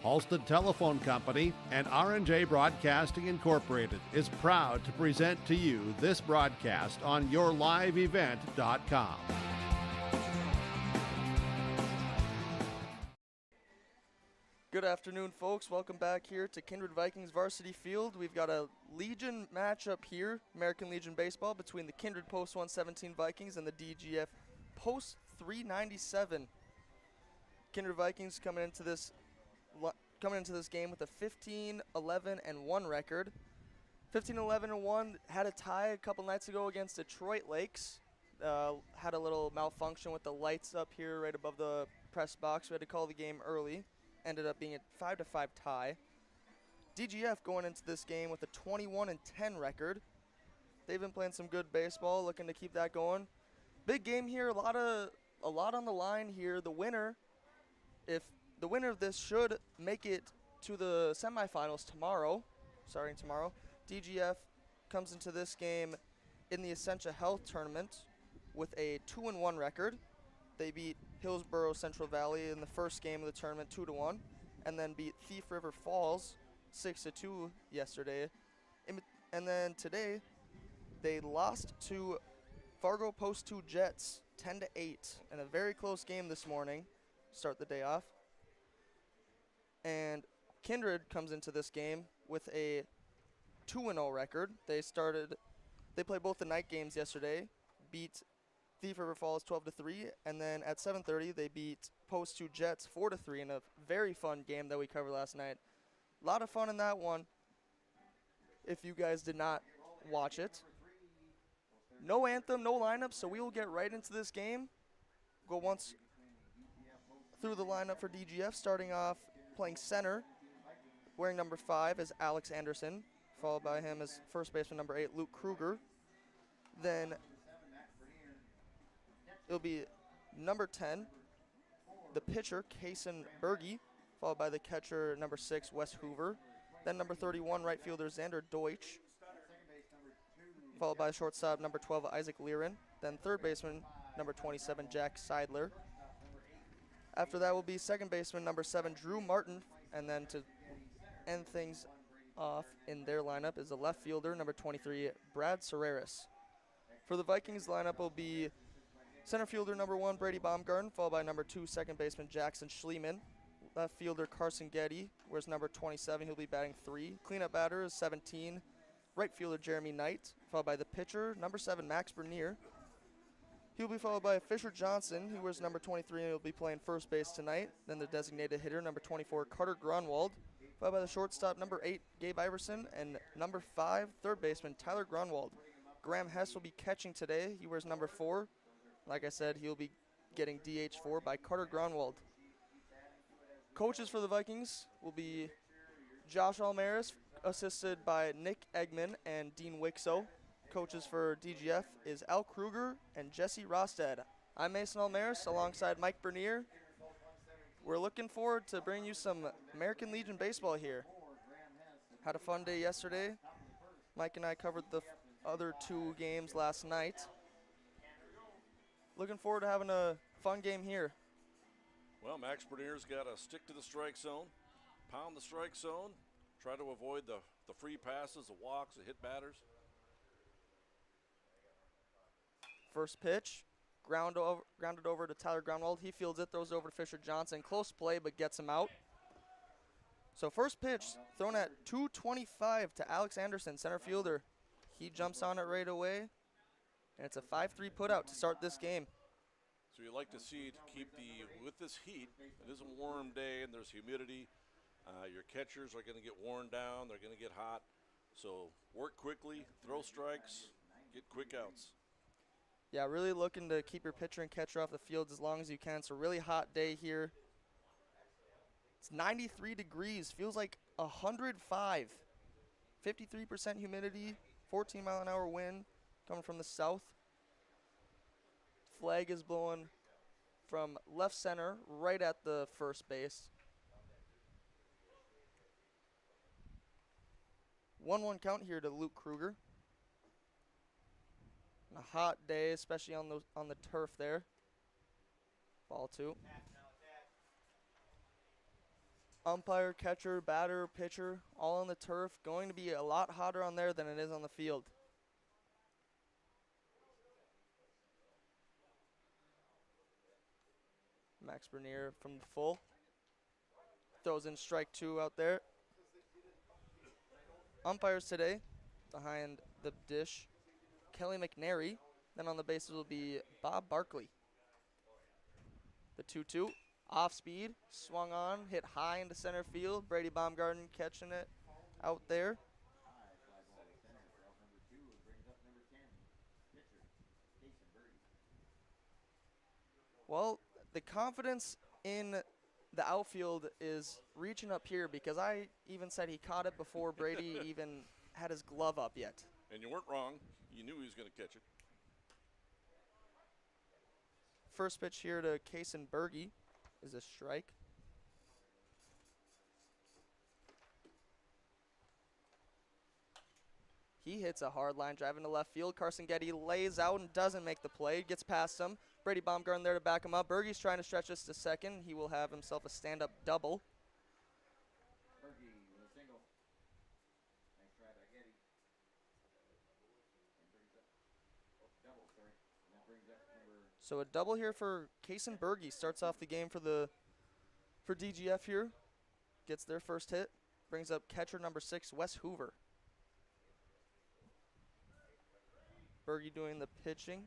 Halstead Telephone Company and R&J Broadcasting Incorporated is proud to present to you this broadcast on yourliveevent.com. Good afternoon, folks. Welcome back here to Kindred Vikings Varsity Field. We've got a Legion matchup here, American Legion Baseball, between the Kindred Post 117 Vikings and the DGF Post 397. Kindred Vikings coming into this game with a 15-11-1 record. 15-11-1, had a tie a couple nights ago against Detroit Lakes. Had a little malfunction with the lights up here right above the press box. We had to call the game early. Ended up being a 5-5 tie. DGF going into this game with a 21-10 record. They've been playing some good baseball, looking to keep that going. Big game here, a lot on the line here. The winner of this should make it to the semifinals tomorrow. Starting tomorrow. DGF comes into this game in the Essentia Health Tournament with a 2-1 record. They beat Hillsborough Central Valley in the first game of the tournament 2-1, and then beat Thief River Falls 6-2 yesterday. And then today, they lost to Fargo Post 2 Jets 10-8 in a very close game this morning. Start the day off. And Kindred comes into this game with a 2-0 record. They played both the night games yesterday, beat Thief River Falls 12-3, and then at 7:30 they beat Post 2 Jets 4-3 in a very fun game that we covered last night. A lot of fun in that one. If you guys did not watch it, no anthem, no lineup, so we will get right into this game. Go once through the lineup for DGF, starting off playing center, wearing number 5 is Alex Anderson, followed by him as first baseman number 8, Luke Kruger. Then it'll be number 10, the pitcher, Kason Berge, followed by the catcher, number 6, Wes Hoover. Then number 31, right fielder, Xander Deutsch, followed by shortstop, number 12, Isaac Liren. Then third baseman, number 27, Jack Seidler. After that will be second baseman, number 7, Drew Martin. And then to end things off in their lineup is the left fielder, number 23, Brad Serreris. For the Vikings lineup will be center fielder number 1, Brady Baumgarten, followed by number 2, second baseman Jackson Schliemann. Left fielder Carson Getty, where's number 27, he'll be batting 3. Cleanup batter is 17, right fielder Jeremy Knight, followed by the pitcher, number 7, Max Bernier. He'll be followed by Fisher Johnson, who wears number 23, and he'll be playing first base tonight. Then the designated hitter, number 24, Carter Grunwald, followed by the shortstop, number 8, Gabe Iverson, and number 5, third baseman Tyler Grunwald. Graham Hess will be catching today. He wears number 4. Like I said, he'll be getting DH4 by Carter Grunwald. Coaches for the Vikings will be Josh Almaris, assisted by Nick Eggman and Dean Wixo. Coaches for DGF is Al Kruger and Jesse Rosted. I'm Mason Almaris alongside Mike Bernier. We're looking forward to bringing you some American Legion baseball here. Had a fun day yesterday. Mike and I covered the other 2 games last night. Looking forward to having a fun game here. Well, Max Bernier's got to stick to the strike zone, pound the strike zone, try to avoid the free passes, the walks, the hit batters. First pitch, grounded over to Tyler Grunwald. He fields it, throws it over to Fisher Johnson. Close play, but gets him out. So first pitch thrown at 225 to Alex Anderson, center fielder. He jumps on it right away, and it's a 5-3 putout to start this game. So you like to see to keep with this heat, it is a warm day and there's humidity. Your catchers are going to get worn down, they're going to get hot. So work quickly, throw strikes, get quick outs. Yeah, really looking to keep your pitcher and catcher off the field as long as you can. It's a really hot day here. It's 93 degrees, feels like 105. 53% humidity, 14-mile-an-hour wind coming from the south. Flag is blowing from left center right at the first base. 1-1 count here to Luke Kruger. On a hot day, especially on the turf there. Ball 2. Umpire, catcher, batter, pitcher, all on the turf. Going to be a lot hotter on there than it is on the field. Max Bernier from the full. Throws in strike 2 out there. Umpires today, behind the dish, Kelly McNary. Then on the bases will be Bob Barkley. The 2-2, off speed, swung on, hit high into center field. Brady Baumgarten catching it out there. Well, the confidence in the outfield is reaching up here because I even said he caught it before Brady even had his glove up yet. And you weren't wrong. You knew he was going to catch it. First pitch here to Kason Berge is a strike. He hits a hard line drive into left field. Carson Getty lays out and doesn't make the play. Gets past him. Brady Baumgarten there to back him up. Berge's trying to stretch this to second. He will have himself a stand-up double. So a double here for Kason Berge. Starts off the game for DGF here. Gets their first hit. Brings up catcher number 6, Wes Hoover. Berge doing the pitching.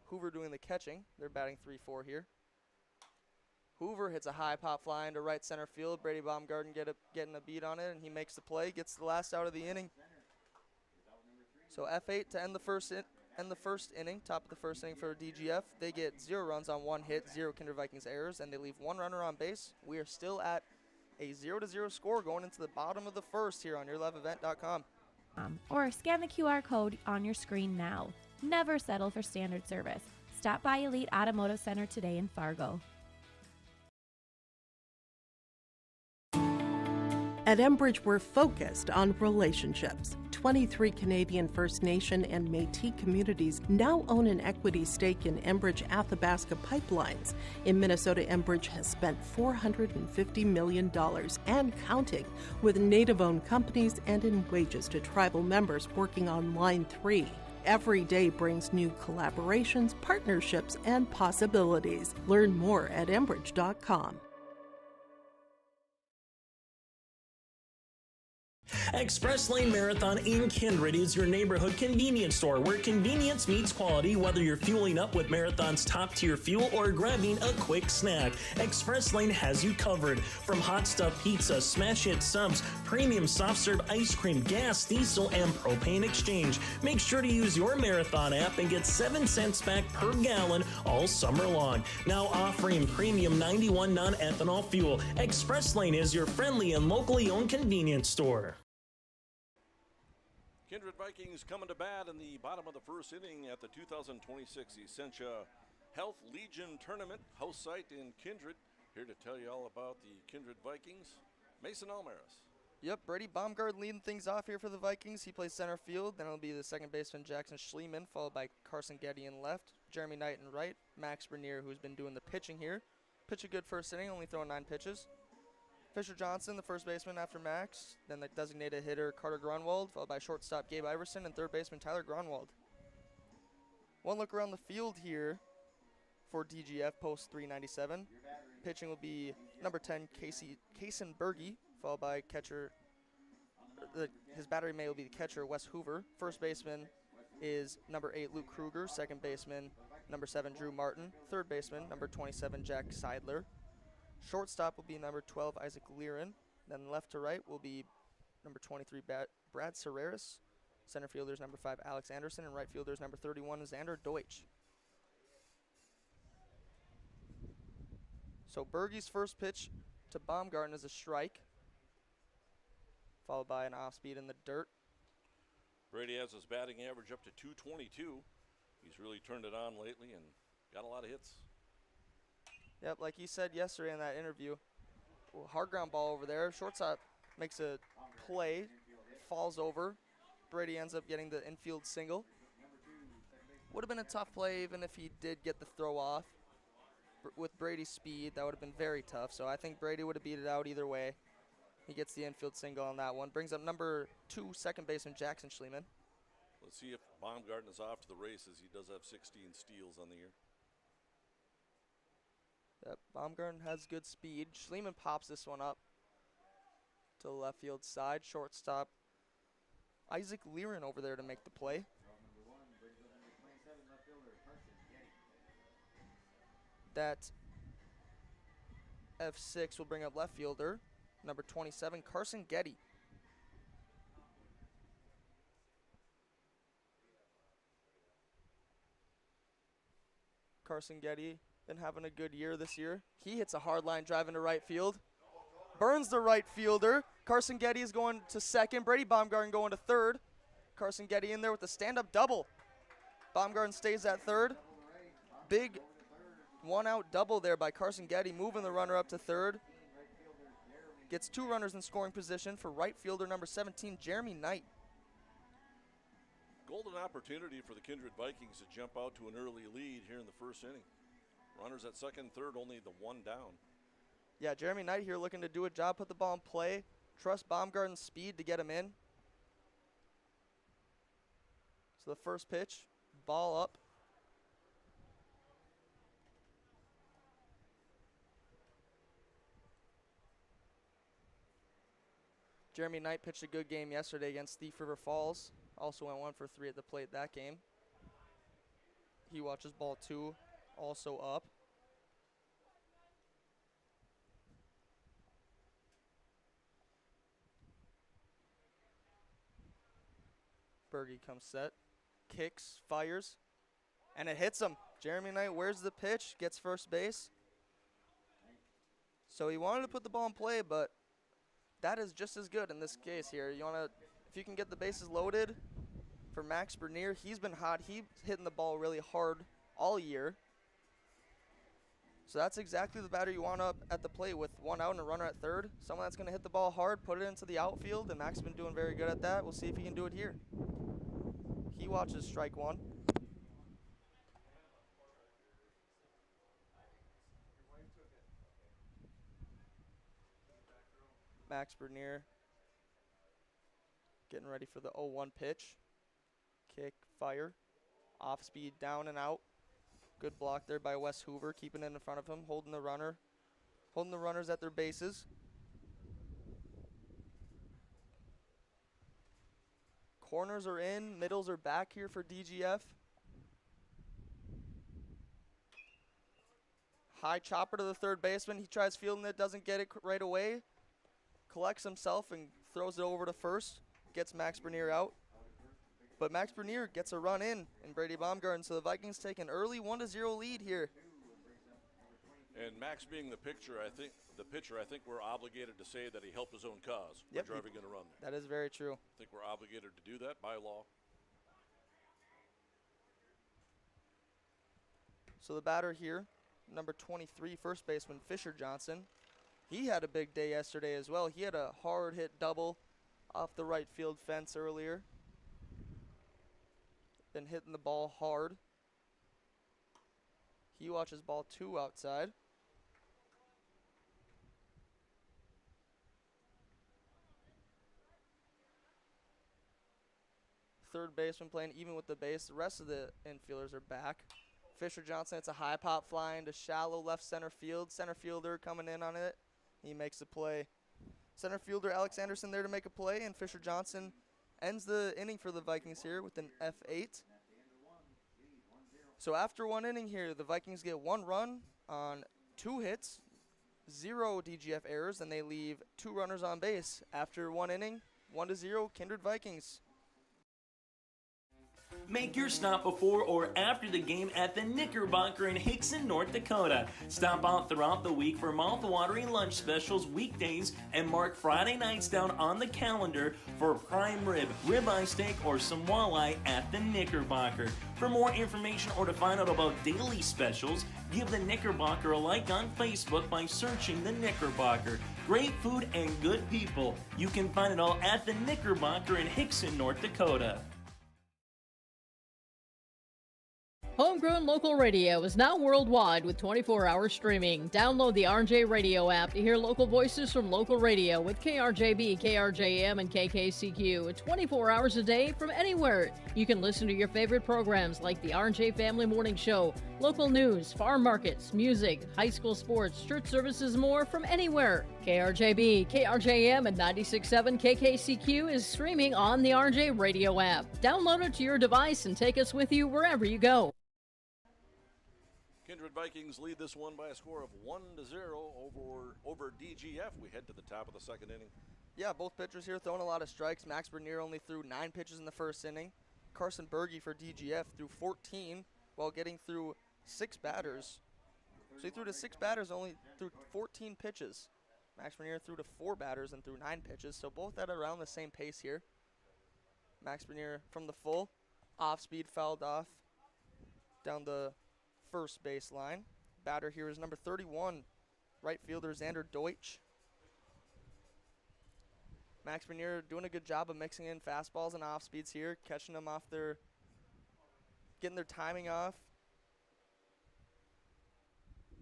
Hoover doing the catching. They're batting 3-4 here. Hoover hits a high pop fly into right center field. Brady Baumgarten getting a beat on it, and he makes the play. Gets the last out of the inning. So F8 to end the first inning, top of the first inning for DGF. They get 0 runs on 1 hit, 0 Kindred Vikings errors, and they leave 1 runner on base. We are still at a 0-0 score going into the bottom of the first here on YourLiveEvent.com. Or scan the QR code on your screen now. Never settle for standard service. Stop by Elite Automotive Center today in Fargo. At Enbridge, we're focused on relationships. 23 Canadian First Nation and Métis communities now own an equity stake in Enbridge Athabasca Pipelines. In Minnesota, Enbridge has spent $450 million and counting, with Native-owned companies and in wages to tribal members working on Line 3. Every day brings new collaborations, partnerships, and possibilities. Learn more at Enbridge.com. Express Lane Marathon in Kindred is your neighborhood convenience store where convenience meets quality, whether you're fueling up with Marathon's top-tier fuel or grabbing a quick snack. Express Lane has you covered. From hot stuff pizza, smash hit subs, premium soft serve ice cream, gas, diesel, and propane exchange. Make sure to use your Marathon app and get 7 cents back per gallon all summer long. Now offering premium 91 non-ethanol fuel. Express Lane is your friendly and locally owned convenience store. Kindred Vikings coming to bat in the bottom of the first inning at the 2026 Essentia Health Legion Tournament, host site in Kindred. Here to tell you all about the Kindred Vikings, Mason Almaris. Yep, Brady Baumgarten leading things off here for the Vikings. He plays center field. Then it'll be the second baseman Jackson Schliemann, followed by Carson Getty in left, Jeremy Knight in right, Max Bernier, who's been doing the pitching here. Pitch a good first inning, only throwing 9 pitches. Fisher Johnson, the first baseman after Max. Then the designated hitter Carter Grunwald, followed by shortstop Gabe Iverson and third baseman Tyler Grunwald. One look around the field here for DGF post 397. Pitching will be number 10 Kason Berge, followed by catcher. His battery may will be the catcher Wes Hoover. First baseman is number 8 Luke Kruger. Second baseman number 7 Drew Martin. Third baseman number 27 Jack Seidler. Shortstop will be number 12, Isaac Learin. Then left to right will be number 23, Brad Serreris. Center fielders number 5, Alex Anderson. And right fielders number 31, Xander Deutsch. So Berge's first pitch to Baumgarten is a strike, followed by an off-speed in the dirt. Brady has his batting average up to 222. He's really turned it on lately and got a lot of hits. Yep, like you said yesterday in that interview, hard ground ball over there. Shortstop makes a play, falls over. Brady ends up getting the infield single. Would have been a tough play even if he did get the throw off. With Brady's speed, that would have been very tough. So I think Brady would have beat it out either way. He gets the infield single on that one. Brings up number 2, second baseman Jackson Schliemann. Let's see if Baumgarten is off to the races. He does have 16 steals on the year. Yep, Baumgarten has good speed. Schliemann pops this one up to the left field side. Shortstop Isaac Learin over there to make the play. That F6 will bring up left fielder, number 27, Carson Getty. Carson Getty been having a good year this year. He hits a hard line drive into right field. Burns the right fielder. Carson Getty is going to second. Brady Baumgarten going to third. Carson Getty in there with the stand-up double. Baumgarten stays at third. Big one-out double there by Carson Getty, moving the runner up to third. Gets 2 runners in scoring position for right fielder number 17, Jeremy Knight. Golden opportunity for the Kindred Vikings to jump out to an early lead here in the first inning. Runners at second, third, only the 1 down. Yeah, Jeremy Knight here looking to do a job, put the ball in play, trust Baumgarten's speed to get him in. So the first pitch, ball up. Jeremy Knight pitched a good game yesterday against Thief River Falls. Also went 1 for 3 at the plate that game. He watches ball 2, also up. Berge comes set, kicks, fires, and it hits him. Jeremy Knight wears the pitch, gets first base. So he wanted to put the ball in play, but that is just as good in this case here. If you can get the bases loaded for Max Bernier, he's been hot. He's hitting the ball really hard all year. So that's exactly the batter you want up at the plate with 1 out and a runner at third. Someone that's going to hit the ball hard, put it into the outfield, and Max has been doing very good at that. We'll see if he can do it here. He watches strike 1. Max Bernier getting ready for the 0-1 pitch. Kick, fire, off speed, down and out. Good block there by Wes Hoover, keeping it in front of him, holding the runners at their bases. Corners are in, middles are back here for DGF. High chopper to the third baseman. He tries fielding it, doesn't get it right away. Collects himself and throws it over to first. Gets Max Bernier out. But Max Bernier gets a run in Brady Baumgarten. So the Vikings take an early 1-0 lead here. And Max being the pitcher, I think we're obligated to say that he helped his own cause. Yep, by driving in a run. That is very true. I think we're obligated to do that by law. So the batter here, number 23, first baseman Fisher Johnson. He had a big day yesterday as well. He had a hard hit double off the right field fence earlier. Been hitting the ball hard. He watches ball 2 outside. Third baseman playing even with the base. The rest of the infielders are back. Fisher Johnson, it's a high pop fly into shallow left center field. Center fielder coming in on it. He makes a play. Center fielder Alex Anderson there to make a play, and Fisher Johnson ends the inning for the Vikings here with an F8. So after 1 inning here, the Vikings get 1 run on 2 hits, 0 DGF errors, and they leave 2 runners on base. After 1 inning, 1-0, Kindred Vikings. Make your stop before or after the game at the Knickerbocker in Hickson, North Dakota. Stop out throughout the week for mouth-watering lunch specials weekdays and mark Friday nights down on the calendar for prime rib, ribeye steak, or some walleye at the Knickerbocker. For more information or to find out about daily specials, give the Knickerbocker a like on Facebook by searching the Knickerbocker. Great food and good people. You can find it all at the Knickerbocker in Hickson, North Dakota. Homegrown local radio is now worldwide with 24-hour streaming. Download the RJ Radio app to hear local voices from local radio with KRJB, KRJM, and KKCQ 24 hours a day from anywhere. You can listen to your favorite programs like the RJ Family Morning Show, local news, farm markets, music, high school sports, church services, more from anywhere. KRJB, KRJM, and 96.7 KKCQ is streaming on the RJ Radio app. Download it to your device and take us with you wherever you go. Kindred Vikings lead this one by a score of 1-0 over DGF. We head to the top of the second inning. Yeah, both pitchers here throwing a lot of strikes. Max Bernier only threw 9 pitches in the first inning. Carson Berge for DGF threw 14 while getting through 6 batters. So he threw to 6 batters, only threw 14 pitches. Max Bernier threw to 4 batters and threw 9 pitches, so both at around the same pace here. Max Bernier from the full, off speed, fouled off down the first baseline. Batter here is number 31, right fielder Xander Deutsch. Max Bernier doing a good job of mixing in fastballs and off speeds here, catching them off their, getting their timing off.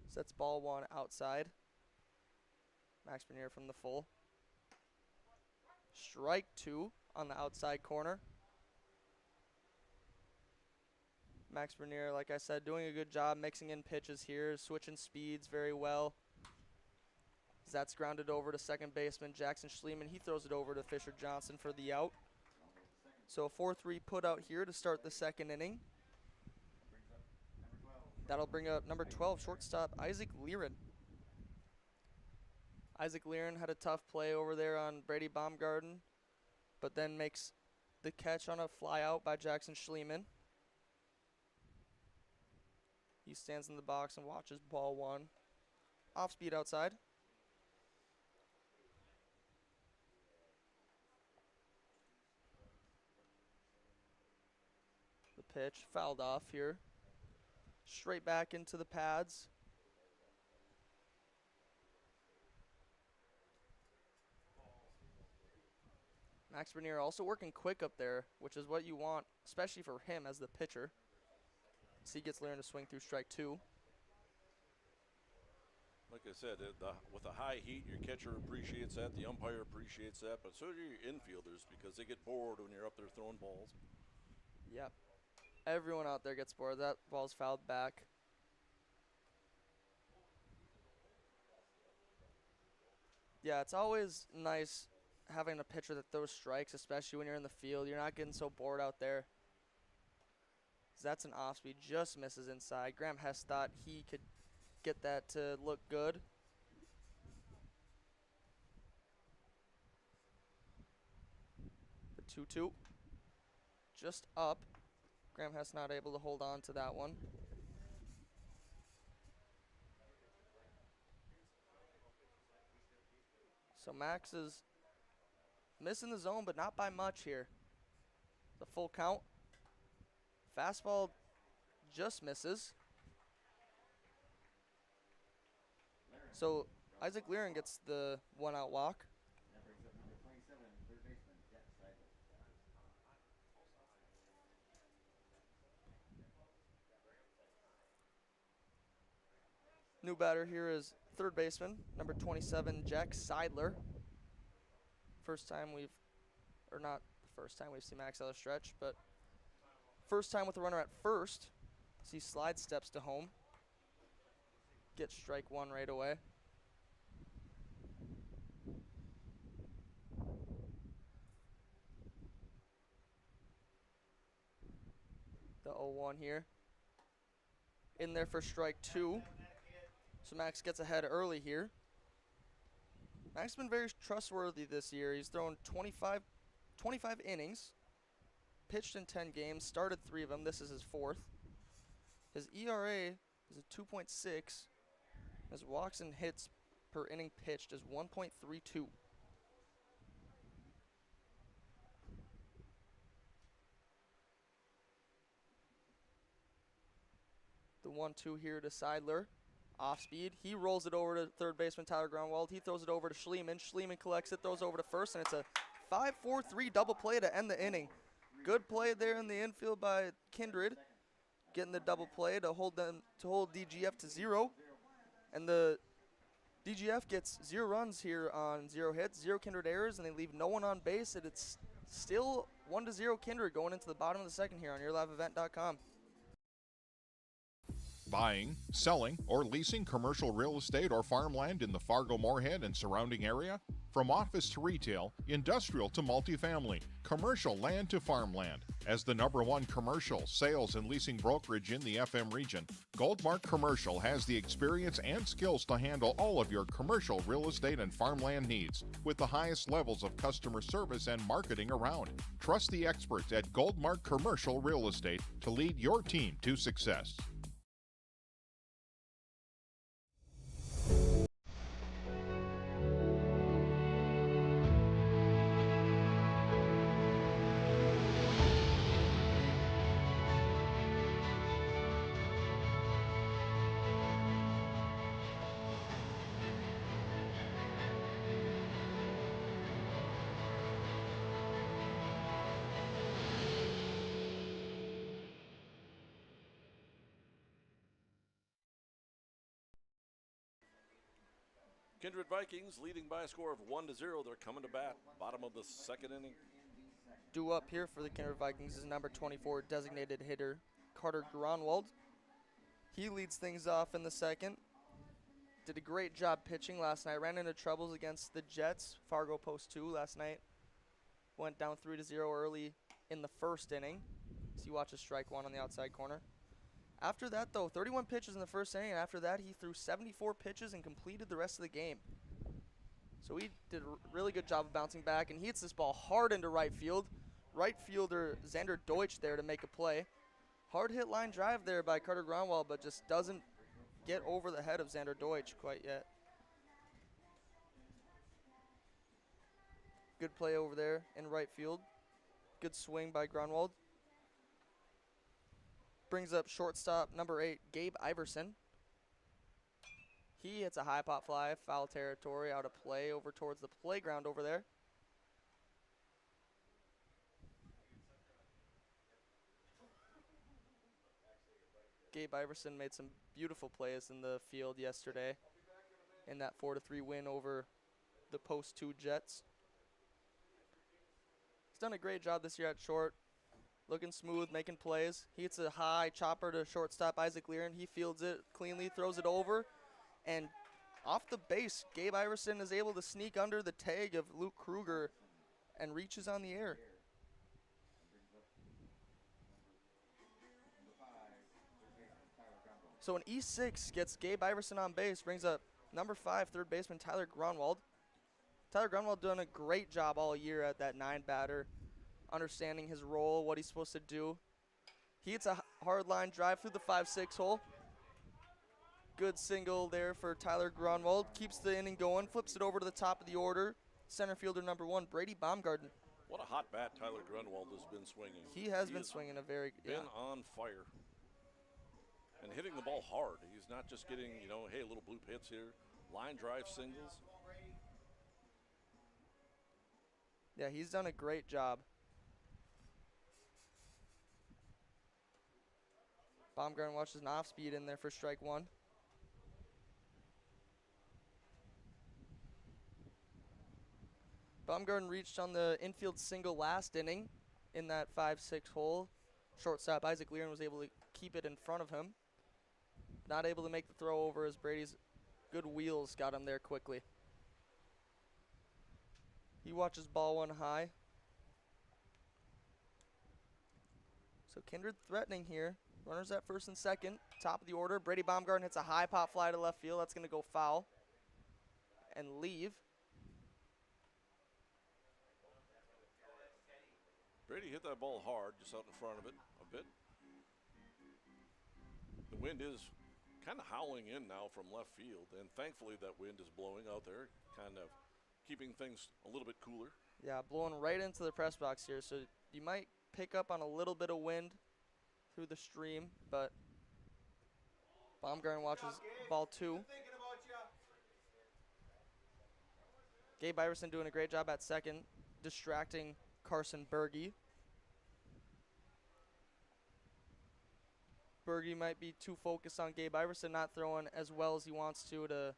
Sets ball 1 outside. Max Bernier from the full. Strike 2 on the outside corner. Max Bernier, like I said, doing a good job mixing in pitches here, switching speeds very well. That's grounded over to second baseman Jackson Schliemann. He throws it over to Fisher Johnson for the out. So a 4-3 put out here to start the second inning. That'll bring up number 12, shortstop Isaac Lehren. Isaac Lehren had a tough play over there on Brady Baumgarten, but then makes the catch on a fly out by Jackson Schliemann. He stands in the box and watches ball 1. Off speed outside. The pitch fouled off here. Straight back into the pads. Max Bernier also working quick up there, which is what you want, especially for him as the pitcher. So he gets Lehren to swing through strike 2. Like I said, with a high heat, your catcher appreciates that, the umpire appreciates that, but so do your infielders because they get bored when you're up there throwing balls. Yep. Everyone out there gets bored. That ball's fouled back. Yeah, it's always nice having a pitcher that throws strikes, especially when you're in the field. You're not getting so bored out there. That's an off speed, just misses inside. Graham Hess thought he could get that to look good. The 2-2, just up. Graham Hess not able to hold on to that one. So Max is missing the zone, but not by much here. The full count. Fastball just misses. So Isaac Lehren gets the 1-out walk. New batter here is third baseman, number 27, Jack Seidler. First time we've, or not the first time we've seen Max out of stretch, but first time with a runner at first. See slide steps to home. Gets strike 1 right away. The 0-1 here. In there for strike 2. So Max gets ahead early here. Max has been very trustworthy this year. He's thrown 25 innings. Pitched in 10 games, started 3 of them. This is his 4th. His ERA is a 2.6. His walks and hits per inning pitched is 1.32. The 1-2 here to Seidler. Off speed. He rolls it over to third baseman Tyler Grunwald. He throws it over to Schliemann. Schliemann collects it, throws over to first, and it's a 5-4-3 double play to end the inning. Good play there in the infield by Kindred. getting the double play to hold DGF to 0. And the DGF gets 0 runs here on 0 hits, 0 Kindred errors, and they leave no one on base. And it's still 1-0 Kindred going into the bottom of the second here on yourliveevent.com. Buying, selling, or leasing commercial real estate or farmland in the Fargo-Moorhead and surrounding area? From office to retail, industrial to multifamily, commercial land to farmland. As the #1 commercial, sales, and leasing brokerage in the FM region, Goldmark Commercial has the experience and skills to handle all of your commercial real estate and farmland needs with the highest levels of customer service and marketing around. Trust the experts at Goldmark Commercial Real Estate to lead your team to success. Kindred Vikings leading by a score of 1-0. They're coming to bat. Bottom of the second inning. Due up here for the Kindred Vikings is number 24 designated hitter Carter Gronwald. He leads things off in the second. Did a great job pitching last night. Ran into troubles against the Jets. Fargo post 2 last night. Went down 3-0 early in the first inning. So you watch a strike 1 on the outside corner. After that, though, 31 pitches in the first inning, and after that, he threw 74 pitches and completed the rest of the game. So he did a really good job of bouncing back, and he hits this ball hard into right field. Right fielder Xander Deutsch there to make a play. Hard hit line drive there by Carter Gronwald, but just doesn't get over the head of Xander Deutsch quite yet. Good play over there in right field. Good swing by Gronwald. Brings up shortstop number 8, Gabe Iverson. He hits a high pop fly, foul territory, out of play over towards the playground over there. Gabe Iverson made some beautiful plays in the field yesterday in that 4-3 win over the post 2 Jets. He's done a great job this year at short. Looking smooth, making plays. He hits a high chopper to shortstop Isaac Lear, and he fields it cleanly, throws it over. And off the base, Gabe Iverson is able to sneak under the tag of Luke Kruger and reaches on the air. So an E6 gets Gabe Iverson on base, brings up number 5, third baseman Tyler Gronwald. Tyler Gronwald doing a great job all year at that 9 batter, understanding his role, what he's supposed to do. He hits a hard line drive through the 5-6 hole. Good single there for Tyler Gronwald. Keeps the inning going, flips it over to the top of the order. Center fielder number 1, Brady Baumgarten. What a hot bat Tyler Grunwald has been swinging. He has been swinging a very been on fire. And hitting the ball hard. He's not just getting, hey, little bloop hits here. Line drive singles. Yeah, he's done a great job. Baumgarten watches an off speed in there for strike 1. Baumgarten reached on the infield single last inning in that 5-6 hole. Shortstop Isaac Lear was able to keep it in front of him. Not able to make the throw over as Brady's good wheels got him there quickly. He watches ball 1 high. So Kindred threatening here. Runners at first and second. Top of the order. Brady Baumgarten hits a high pop fly to left field. That's going to go foul and leave. Brady hit that ball hard just out in front of it a bit. The wind is kind of howling in now from left field, and thankfully that wind is blowing out there, kind of keeping things a little bit cooler. Yeah, blowing right into the press box here, so you might pick up on a little bit of wind through the stream, but Baumgarten watches ball 2. Gabe Iverson doing a great job at second, distracting Carson Berge. Berge might be too focused on Gabe Iverson not throwing as well as he wants to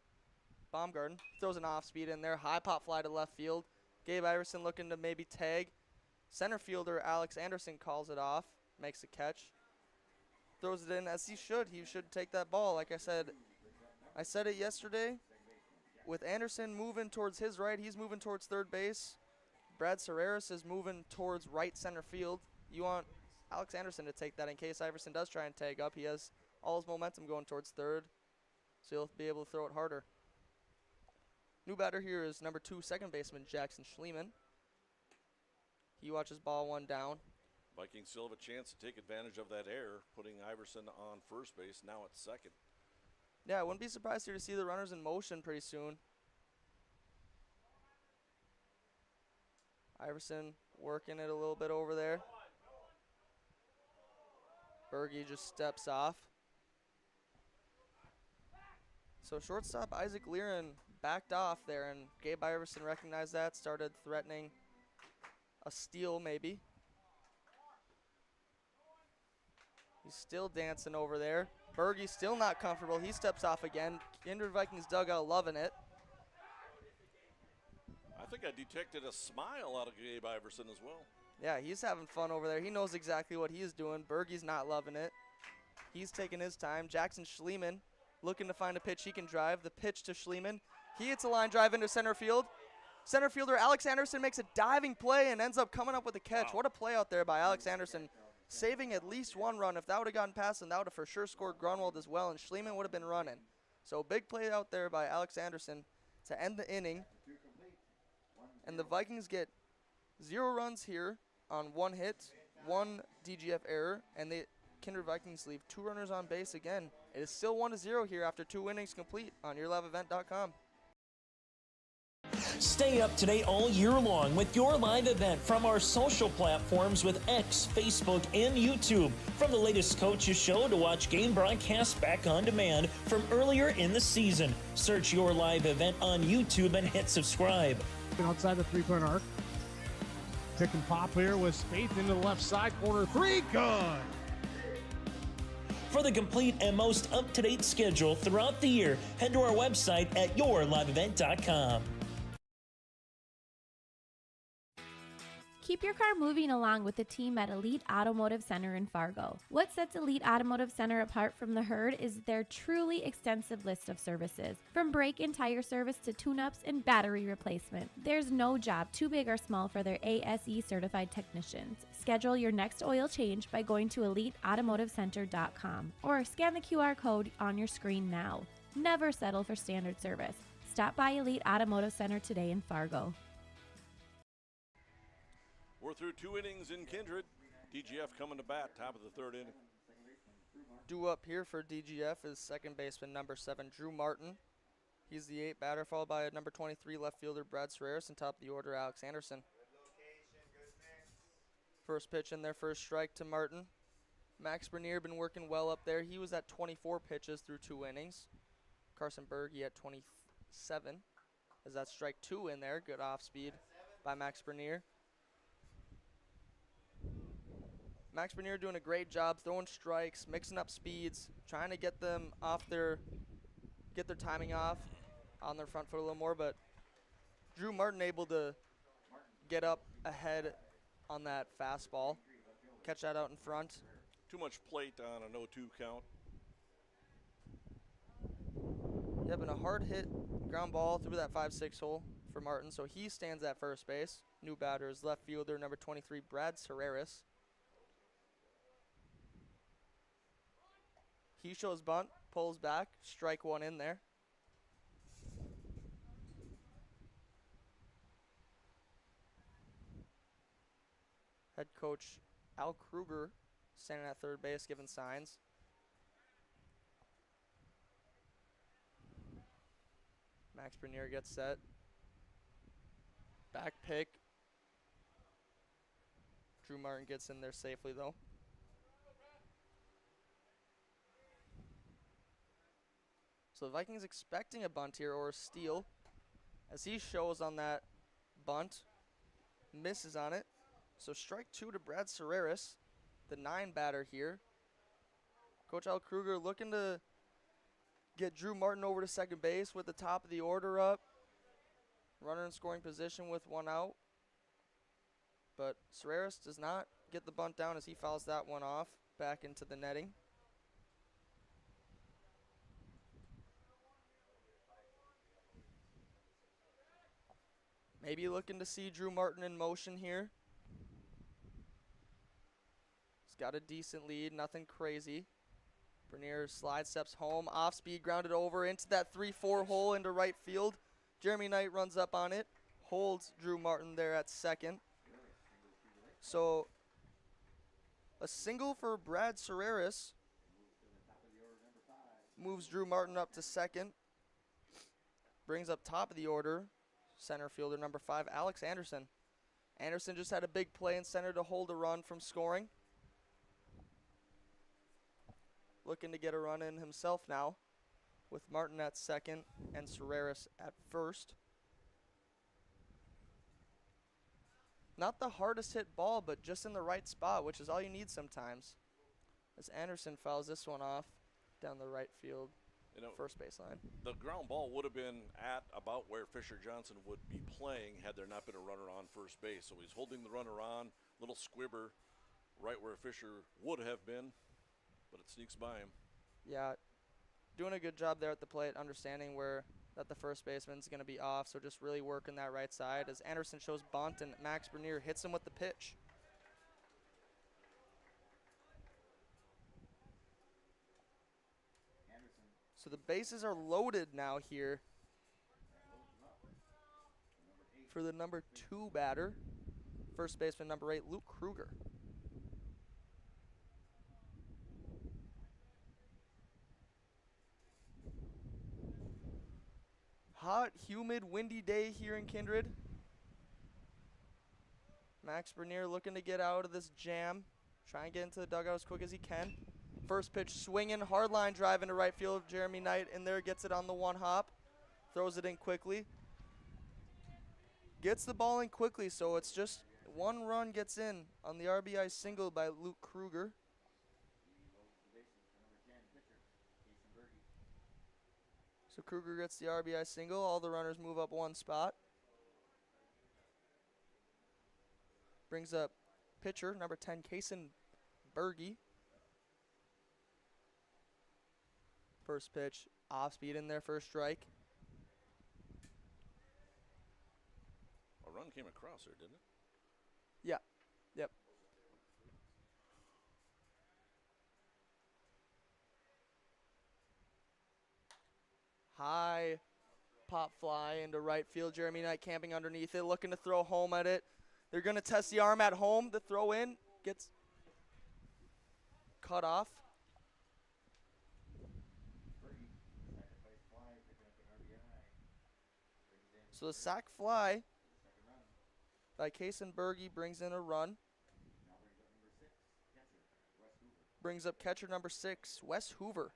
Baumgarten. Throws an off speed in there. High pop fly to left field. Gabe Iverson looking to maybe tag. Center fielder Alex Anderson calls it off. Makes a catch. Throws it in as he should. He should take that ball. Like I said it yesterday. With Anderson moving towards his right, he's moving towards third base. Brad Serreris is moving towards right center field. You want Alex Anderson to take that in case Iverson does try and tag up. He has all his momentum going towards third, so he'll be able to throw it harder. New batter here is number 2 second baseman Jackson Schliemann. He watches ball 1 down. Vikings still have a chance to take advantage of that error, putting Iverson on first base, now at second. Yeah, I wouldn't be surprised here to see the runners in motion pretty soon. Iverson working it a little bit over there. Berge just steps off. So shortstop Isaac Learin backed off there, and Gabe Iverson recognized that, started threatening a steal maybe. He's still dancing over there. Berge still not comfortable. He steps off again. Kindred Vikings dugout loving it. I think I detected a smile out of Gabe Iverson as well. Yeah, he's having fun over there. He knows exactly what he's doing. Berge's not loving it. He's taking his time. Jackson Schliemann looking to find a pitch he can drive. The pitch to Schliemann. He hits a line drive into center field. Center fielder Alex Anderson makes a diving play and ends up coming up with a catch. Wow. What a play out there by Alex Anderson, saving at least 1 run. If that would have gotten past him, that would have for sure scored Grunwald as well, and Schliemann would have been running. So big play out there by Alex Anderson to end the inning. And the Vikings get 0 runs here on 1 hit, 1 DGF error, and the Kindred Vikings leave 2 runners on base again. It is still 1-0 here after 2 innings complete on yourliveevent.com. Stay up to date all year long with your live event from our social platforms with X, Facebook, and YouTube. From the latest coaches show to watch game broadcasts back on demand from earlier in the season. Search your live event on YouTube and hit subscribe. Outside the 3-point arc. Pick and pop here with Spaeth into the left side corner. 3, good. For the complete and most up-to-date schedule throughout the year, head to our website at yourliveevent.com. Keep your car moving along with the team at Elite Automotive Center in Fargo. What sets Elite Automotive Center apart from the herd is their truly extensive list of services. From brake and tire service to tune-ups and battery replacement, there's no job too big or small for their ASE certified technicians. Schedule your next oil change by going to EliteAutomotiveCenter.com or scan the QR code on your screen now. Never settle for standard service. Stop by Elite Automotive Center today in Fargo. We're through 2 innings in Kindred. DGF coming to bat, top of the 3rd inning. Due up here for DGF is second baseman number 7, Drew Martin. He's the 8th batter, followed by number 23 left fielder Brad Serreris, and top of the order Alex Anderson. First pitch in there, first strike to Martin. Max Bernier been working well up there. He was at 24 pitches through 2 innings. Carson Berge at 27. As that strike 2 in there, good off speed by Max Bernier. Max Bernier doing a great job throwing strikes, mixing up speeds, trying to get them off their timing off on their front foot a little more, but Drew Martin able to get up ahead on that fastball, catch that out in front. Too much plate on a 0-2 count. Yep, and a hard hit ground ball through that 5-6 hole for Martin, so he stands at first base. New batter is left fielder number 23 Brad Serreris. He shows bunt, pulls back, strike 1 in there. Head coach Al Kruger standing at third base giving signs. Max Bernier gets set. Back pick. Drew Martin gets in there safely though. So the Vikings expecting a bunt here or a steal, as he shows on that bunt, misses on it. So strike 2 to Brad Serreris, the 9 batter here. Coach Al Kruger looking to get Drew Martin over to second base with the top of the order up. Runner in scoring position with one out. But Serreras does not get the bunt down as he fouls that one off back into the netting. Maybe looking to see Drew Martin in motion here. He's got a decent lead, nothing crazy. Bernier slide steps home, off speed, grounded over into that 3-4 hole into right field. Jeremy Knight runs up on it, holds Drew Martin there at second. So a single for Brad Serreras moves Drew Martin up to second. Brings up top of the order center fielder number 5, Alex Anderson. Anderson just had a big play in center to hold a run from scoring. Looking to get a run in himself now with Martin at second and Serreras at first. Not the hardest hit ball, but just in the right spot, which is all you need sometimes. As Anderson fouls this one off down the right field, first baseline. The ground ball would have been at about where Fisher Johnson would be playing had there not been a runner on first base. So he's holding the runner on, little squibber right where Fisher would have been, but it sneaks by him. Yeah, doing a good job there at the plate, understanding where that the first baseman's going to be off, so just really working that right side as Anderson shows bunt and Max Bernier hits him with the pitch. So the bases are loaded now here for the number 2 batter, first baseman number 8, Luke Kruger. Hot, humid, windy day here in Kindred. Max Bernier looking to get out of this jam, try and get into the dugout as quick as he can. First pitch swinging, hard line drive into right field. Jeremy Knight in there, gets it on the one hop, throws it in quickly. Gets the ball in quickly, so it's just one run gets in on the RBI single by Luke Kruger. So Kruger gets the RBI single. All the runners move up one spot. Brings up pitcher, number 10, Kason Berge. First pitch, off speed in there for a strike. A run came across there, didn't it? Yeah, yep. High pop fly into right field. Jeremy Knight camping underneath it, looking to throw home at it. They're going to test the arm at home. The throw in gets cut off. So the sac fly by Kason Berge brings in a run. Brings up catcher number 6, Wes Hoover.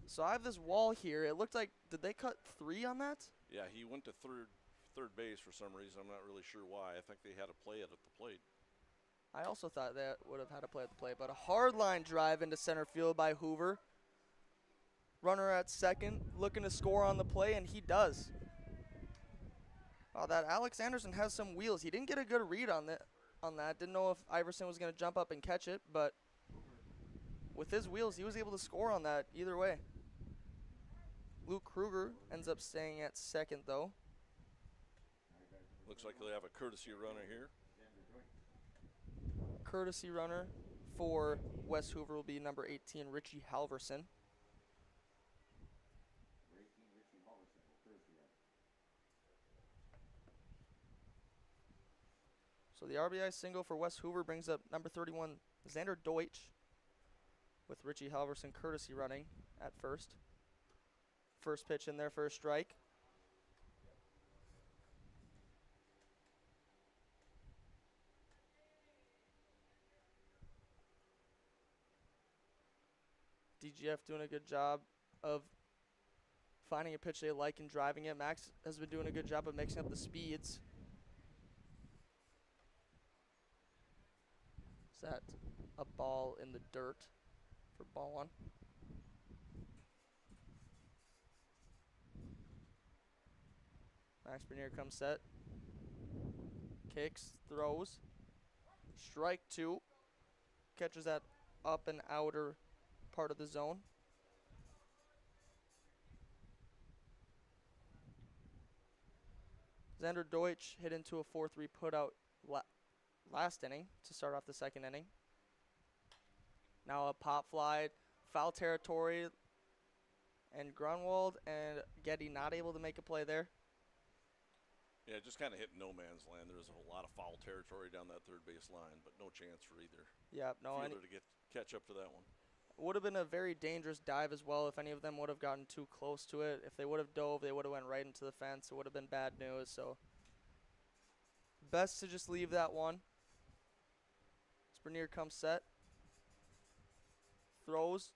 So I have this wall here. It looked like, did they cut 3 on that? Yeah, he went to third base for some reason. I'm not really sure why. I think they had to play it at the plate. I also thought that would have had to play at the plate, but a hard line drive into center field by Hoover. Runner at second, looking to score on the play, and he does. Wow, that Alex Anderson has some wheels. He didn't get a good read on that. Didn't know if Iverson was going to jump up and catch it, but with his wheels, he was able to score on that either way. Luke Kruger ends up staying at second, though. Looks like they have a courtesy runner here. Courtesy runner for Wes Hoover will be number 18, Richie Halverson. So the RBI single for Wes Hoover brings up number 31, Xander Deutsch, with Richie Halverson courtesy running at first. First pitch in there for a strike. DGF doing a good job of finding a pitch they like and driving it. Max has been doing a good job of mixing up the speeds. Set a ball in the dirt for ball one. Max Bernier comes set. Kicks, throws. Strike two. Catches that up and outer part of the zone. Xander Deutsch hit into a 4-3 putout last inning to start off the second inning. Now a pop fly, foul territory, and Grunwald and Getty not able to make a play there. Yeah, just kind of hit no man's land. There's a lot of foul territory down that third base line, but no chance for either fielder to catch up to that one. Would have been a very dangerous dive as well if any of them would have gotten too close to it. If they would have dove, they would have went right into the fence. It would have been bad news. So best to just leave that one. Bernier comes set. Throws.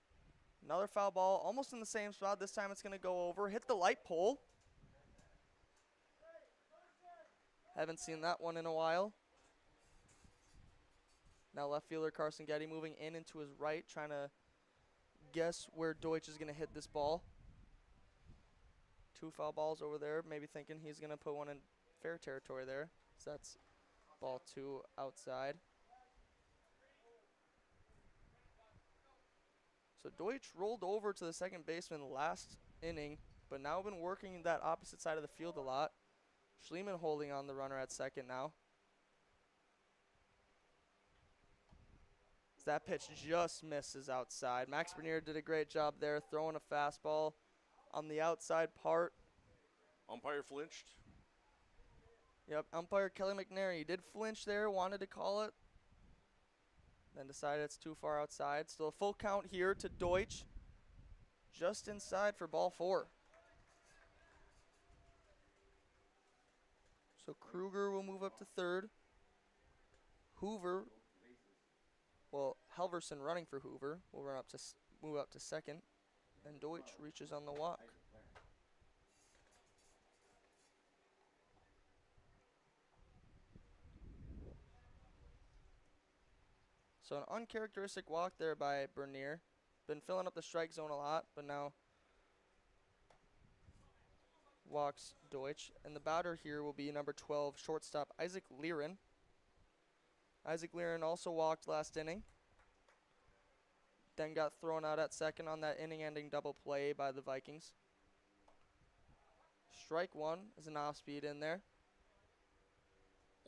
Another foul ball, almost in the same spot. This time it's going to go over. Hit the light pole. Haven't seen that one in a while. Now left fielder Carson Getty moving in into his right, trying to guess where Deutsch is going to hit this ball. Two foul balls over there, maybe thinking he's going to put one in fair territory there. So that's ball two outside. So Deutsch rolled over to the second baseman last inning, but now been working that opposite side of the field a lot. Schliemann holding on the runner at second now. That pitch just misses outside. Max Bernier did a great job there, throwing a fastball on the outside part. Umpire flinched. Yep, umpire Kelly McNary did flinch there, wanted to call it, then decided it's too far outside. Still a full count here to Deutsch, just inside for ball four. So Kruger will move up to third. Halverson running for Hoover will move up to second, and Deutsch reaches on the walk. So an uncharacteristic walk there by Bernier. Been filling up the strike zone a lot, but now walks Deutsch. And the batter here will be number 12, shortstop Isaac Lehren. Isaac Lehren also walked last inning. Then got thrown out at second on that inning-ending double play by the Vikings. Strike one is an off-speed in there.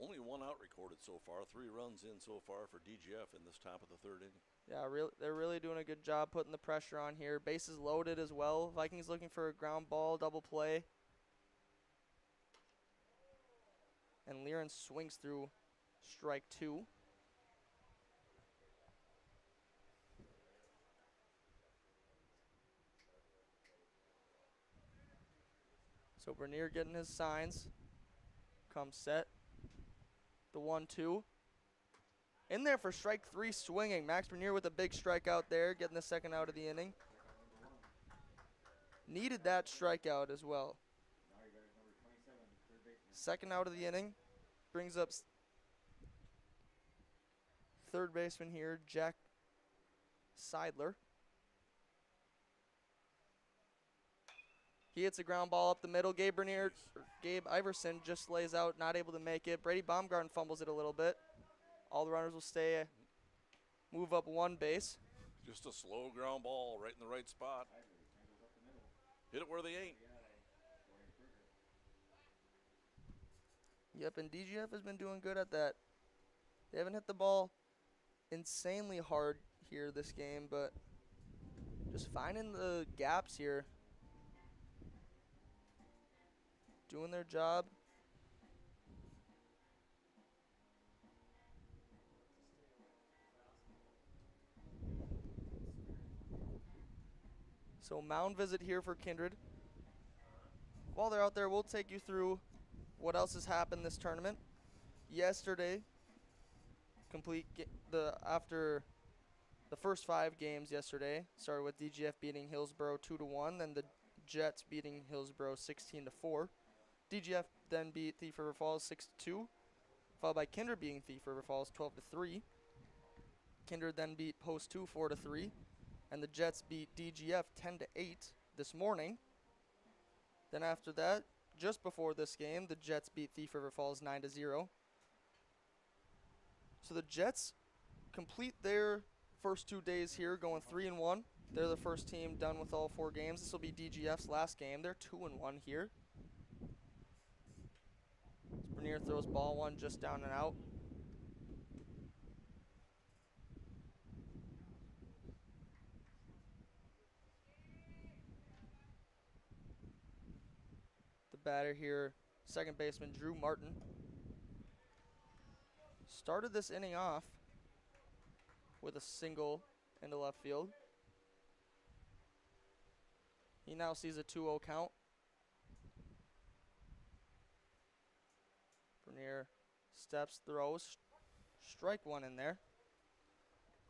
Only one out recorded so far. 3 runs in so far for DGF in this top of the third inning. Yeah, they're really doing a good job putting the pressure on here. Bases loaded as well. Vikings looking for a ground ball, double play. And Lehren swings through strike two. So Bernier getting his signs. Comes set. The 1-2. In there for strike three, swinging. Max Bernier with a big strikeout there, getting the second out of the inning. Needed that strikeout as well. Second out of the inning. Brings up third baseman here, Jack Seidler. He hits a ground ball up the middle. Gabe Iverson just lays out, not able to make it. Brady Baumgarten fumbles it a little bit. All the runners will move up one base. Just a slow ground ball right in the right spot. Hit it where they ain't. Yep, and DGF has been doing good at that. They haven't hit the ball insanely hard here this game, but just finding the gaps here. Doing their job. So mound visit here for Kindred. While they're out there, we'll take you through what else has happened this tournament. Yesterday, after the first 5 games yesterday, started with DGF beating Hillsborough 2-1, then the Jets beating Hillsborough 16-4. DGF then beat Thief River Falls 6-2, followed by Kindred beating Thief River Falls 12-3. Kindred then beat Post 2 4-3, and the Jets beat DGF 10-8 this morning. Then after that, just before this game, the Jets beat Thief River Falls 9-0. So the Jets complete their first 2 days here going 3-1. They're the first team done with all 4 games. This will be DGF's last game. They're 2-1 here. Bernier throws ball 1 just down and out. The batter here, second baseman Drew Martin, started this inning off with a single into left field. He now sees a 2-0 count. Bernier steps, throws, strike 1 in there.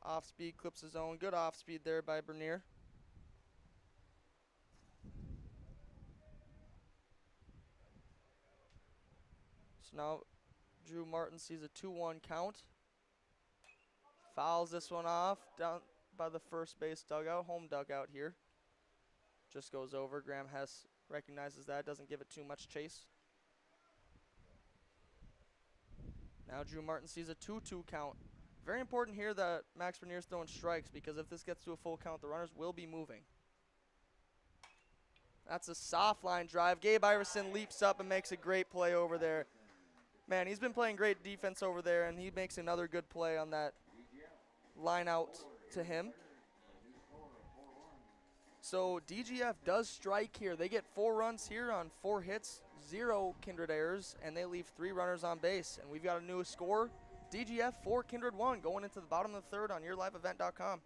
Off speed, clips his own. Good off speed there by Bernier. So now Drew Martin sees a 2-1 count. Fouls this one off down by the first base dugout, home dugout here. Just goes over. Graham Hess recognizes that, doesn't give it too much chase. Now Drew Martin sees a 2-2 count. Very important here that Max Bernier's throwing strikes, because if this gets to a full count, the runners will be moving. That's a soft line drive. Gabe Iverson leaps up and makes a great play over there. Man, he's been playing great defense over there, and he makes another good play on that line out to him. So DGF does strike here. They get 4 runs here on 4 hits, 0 Kindred errors, and they leave 3 runners on base. And we've got a new score, DGF 4, Kindred 1, going into the bottom of the 3rd on yourliveevent.com.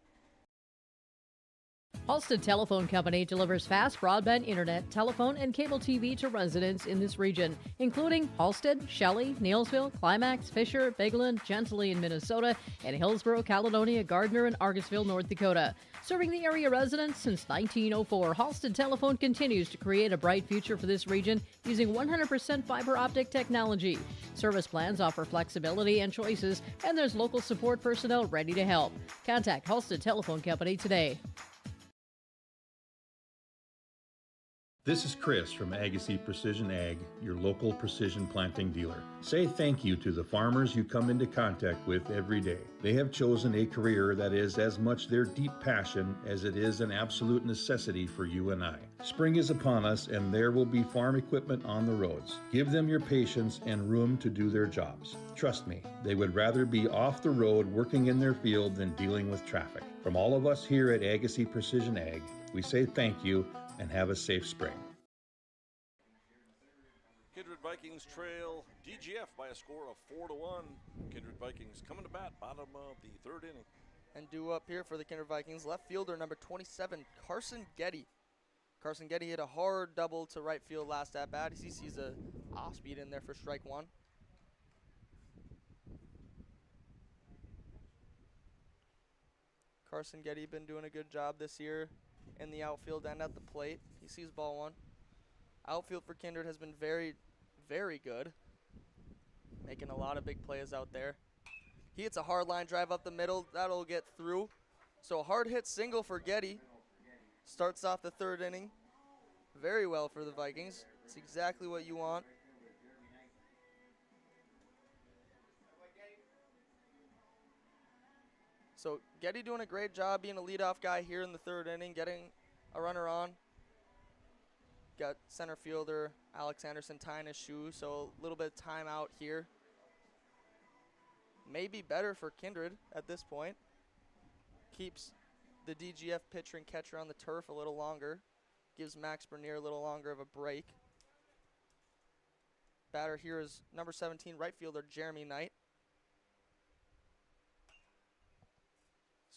Halstead Telephone Company delivers fast broadband internet, telephone, and cable TV to residents in this region, including Halstead, Shelley, Neilsville, Climax, Fisher, Bigland, Gentilly in Minnesota, and Hillsborough, Caledonia, Gardner, and Argosville, North Dakota. Serving the area residents since 1904, Halstead Telephone continues to create a bright future for this region using 100% fiber optic technology. Service plans offer flexibility and choices, and there's local support personnel ready to help. Contact Halstead Telephone Company today. This is Chris from Agassiz Precision Ag, your local precision planting dealer. Say thank you to the farmers you come into contact with every day. They have chosen a career that is as much their deep passion as it is an absolute necessity for you and I. Spring is upon us and there will be farm equipment on the roads. Give them your patience and room to do their jobs. Trust me, they would rather be off the road working in their field than dealing with traffic. From all of us here at Agassiz Precision Ag, we say thank you and have a safe spring. Kindred Vikings trail DGF by a score of 4-1. Kindred Vikings coming to bat, bottom of the 3rd inning. And due up here for the Kindred Vikings, left fielder number 27, Carson Getty. Carson Getty hit a hard double to right field last at bat. He sees a off speed in there for strike 1. Carson Getty been doing a good job this year in the outfield and at the plate. He sees ball 1. Outfield for Kindred has been very, very good, making a lot of big plays out there. He hits a hard line drive up the middle. That'll get through. So a hard hit single for Getty. Starts off the 3rd inning very well for the Vikings. It's exactly what you want. So Getty doing a great job being a leadoff guy here in the 3rd inning, getting a runner on. Got center fielder Alex Anderson tying his shoe, so a little bit of time out here. Maybe better for Kindred at this point. Keeps the DGF pitcher and catcher on the turf a little longer. Gives Max Bernier a little longer of a break. Batter here is number 17, right fielder Jeremy Knight.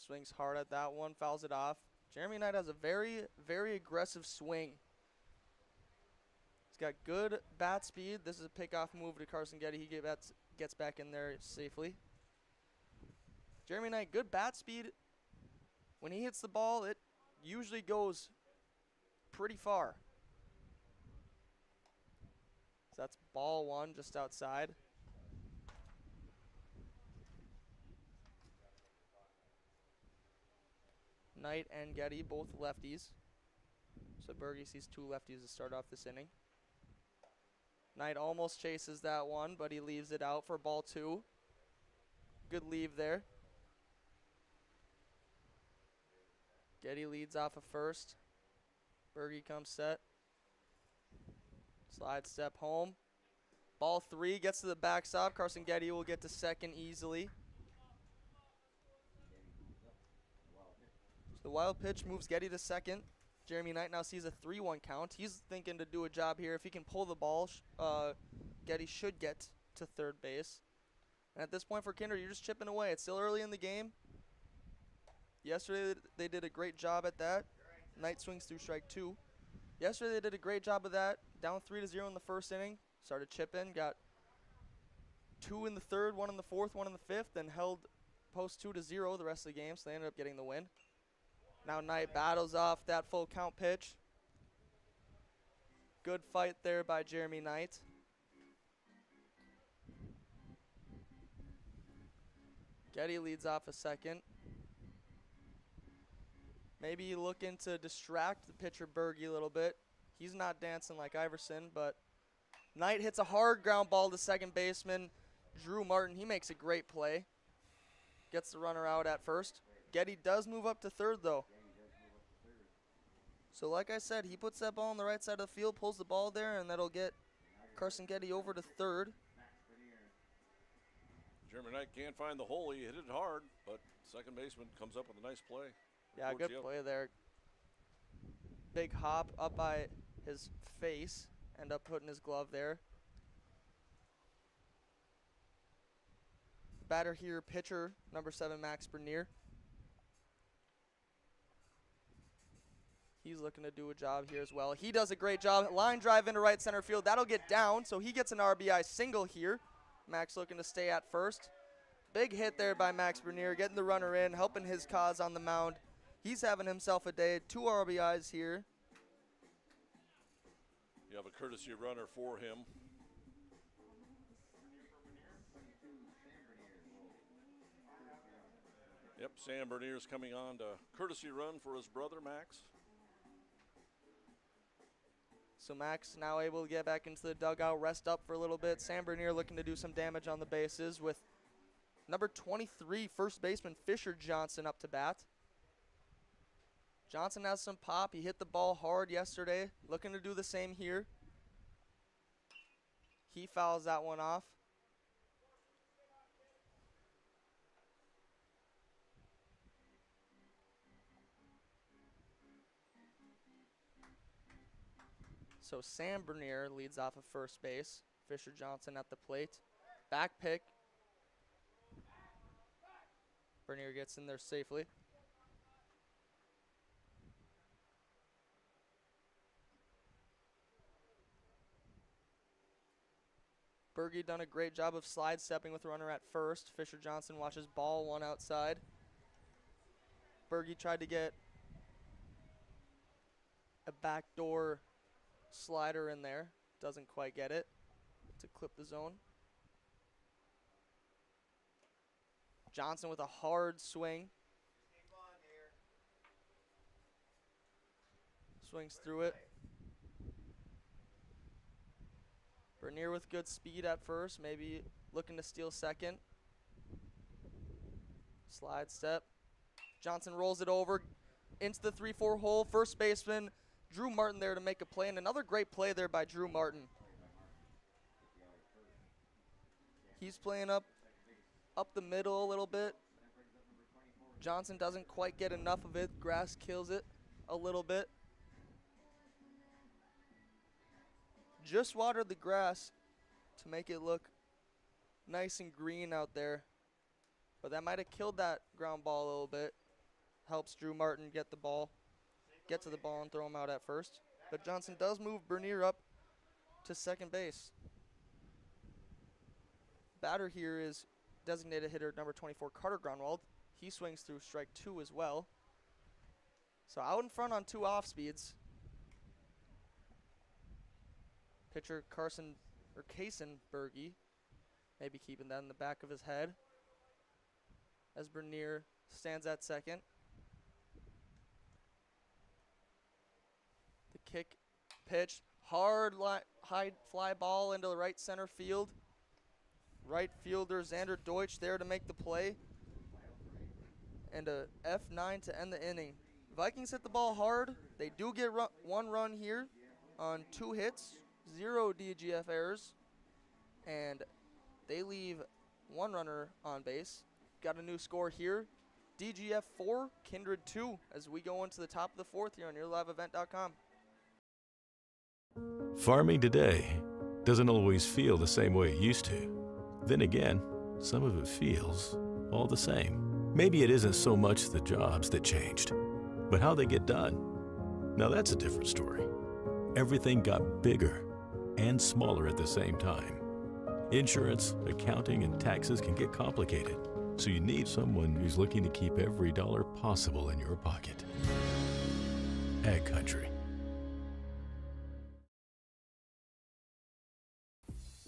Swings hard at that one, fouls it off. Jeremy Knight has a very, very aggressive swing. He's got good bat speed. This is a pickoff move to Carson Getty. He gets back in there safely. Jeremy Knight, good bat speed. When he hits the ball, it usually goes pretty far. So that's ball 1 just outside. Knight and Getty, both lefties. So Berge sees two lefties to start off this inning. Knight almost chases that one, but he leaves it out for ball 2. Good leave there. Getty leads off of first. Berge comes set. Slide step home. Ball 3 gets to the backstop. Carson Getty will get to second easily. So the wild pitch moves Getty to second. Jeremy Knight now sees a 3-1 count. He's thinking to do a job here. If he can pull the ball, Getty should get to third base. And at this point for Kindred, you're just chipping away. It's still early in the game. Yesterday they did a great job at that. Knight swings through strike 2. Yesterday they did a great job of that. Down 3-0 in the first inning. Started chipping. Got 2 in the third, 1 in the fourth, 1 in the fifth, and held post 2-0 the rest of the game. So they ended up getting the win. Now Knight battles off that full count pitch. Good fight there by Jeremy Knight. Getty leads off a second. Maybe looking to distract the pitcher Berge a little bit. He's not dancing like Iverson, but Knight hits a hard ground ball to second baseman Drew Martin. He makes a great play. Gets the runner out at first. Getty does move up to third, though. So like I said, he puts that ball on the right side of the field, pulls the ball there, and that'll get Carson Getty over to third. Jeremy Knight can't find the hole. He hit it hard, but second baseman comes up with a nice play. Yeah, good play there. Big hop up by his face. End up putting his glove there. Batter here, pitcher, number 7, Max Bernier. He's looking to do a job here as well. He does a great job. Line drive into right center field. That'll get down, so he gets an RBI single here. Max looking to stay at first. Big hit there by Max Bernier, getting the runner in, helping his cause on the mound. He's having himself a day. 2 RBIs here. You have a courtesy runner for him. Yep, Sam Bernier's coming on to courtesy run for his brother, Max. So Max now able to get back into the dugout, rest up for a little bit. Sam Bernier looking to do some damage on the bases with number 23, first baseman Fisher Johnson up to bat. Johnson has some pop. He hit the ball hard yesterday. Looking to do the same here. He fouls that one off. So Sam Bernier leads off of first base. Fisher Johnson at the plate. Back pick. Bernier gets in there safely. Berge done a great job of slide stepping with the runner at first. Fisher Johnson watches ball 1 outside. Berge tried to get a backdoor slider in there. Doesn't quite get it to clip the zone. Johnson with a hard swing. Swings through it. Bernier with good speed at first, maybe looking to steal second. Slide step. Johnson rolls it over into the 3-4 hole. First baseman Drew Martin there to make a play, and another great play there by Drew Martin. He's playing up the middle a little bit. Johnson doesn't quite get enough of it. Grass kills it a little bit. Just watered the grass to make it look nice and green out there. But that might have killed that ground ball a little bit. Helps Drew Martin get to the ball and throw him out at first. But Johnson does move Bernier up to second base. Batter here is designated hitter number 24, Carter Grunwald. He swings through strike 2 as well. So out in front on 2 off speeds. Pitcher Kaysen Berge, maybe keeping that in the back of his head as Bernier stands at second. kick pitch. Hard high fly ball into the right center field. Right fielder Xander Deutsch there to make the play. And a F9 to end the inning. Vikings hit the ball hard. They do get one run here on 2 hits, 0 DGF errors, and they leave 1 runner on base. Got a new score here. DGF 4, Kindred 2, as we go into the top of the 4th here on yourliveevent.com. Farming today doesn't always feel the same way it used to. Then again, some of it feels all the same. Maybe it isn't so much the jobs that changed, but how they get done. Now that's a different story. Everything got bigger and smaller at the same time. Insurance, accounting, and taxes can get complicated, so you need someone who's looking to keep every dollar possible in your pocket. Ag Country.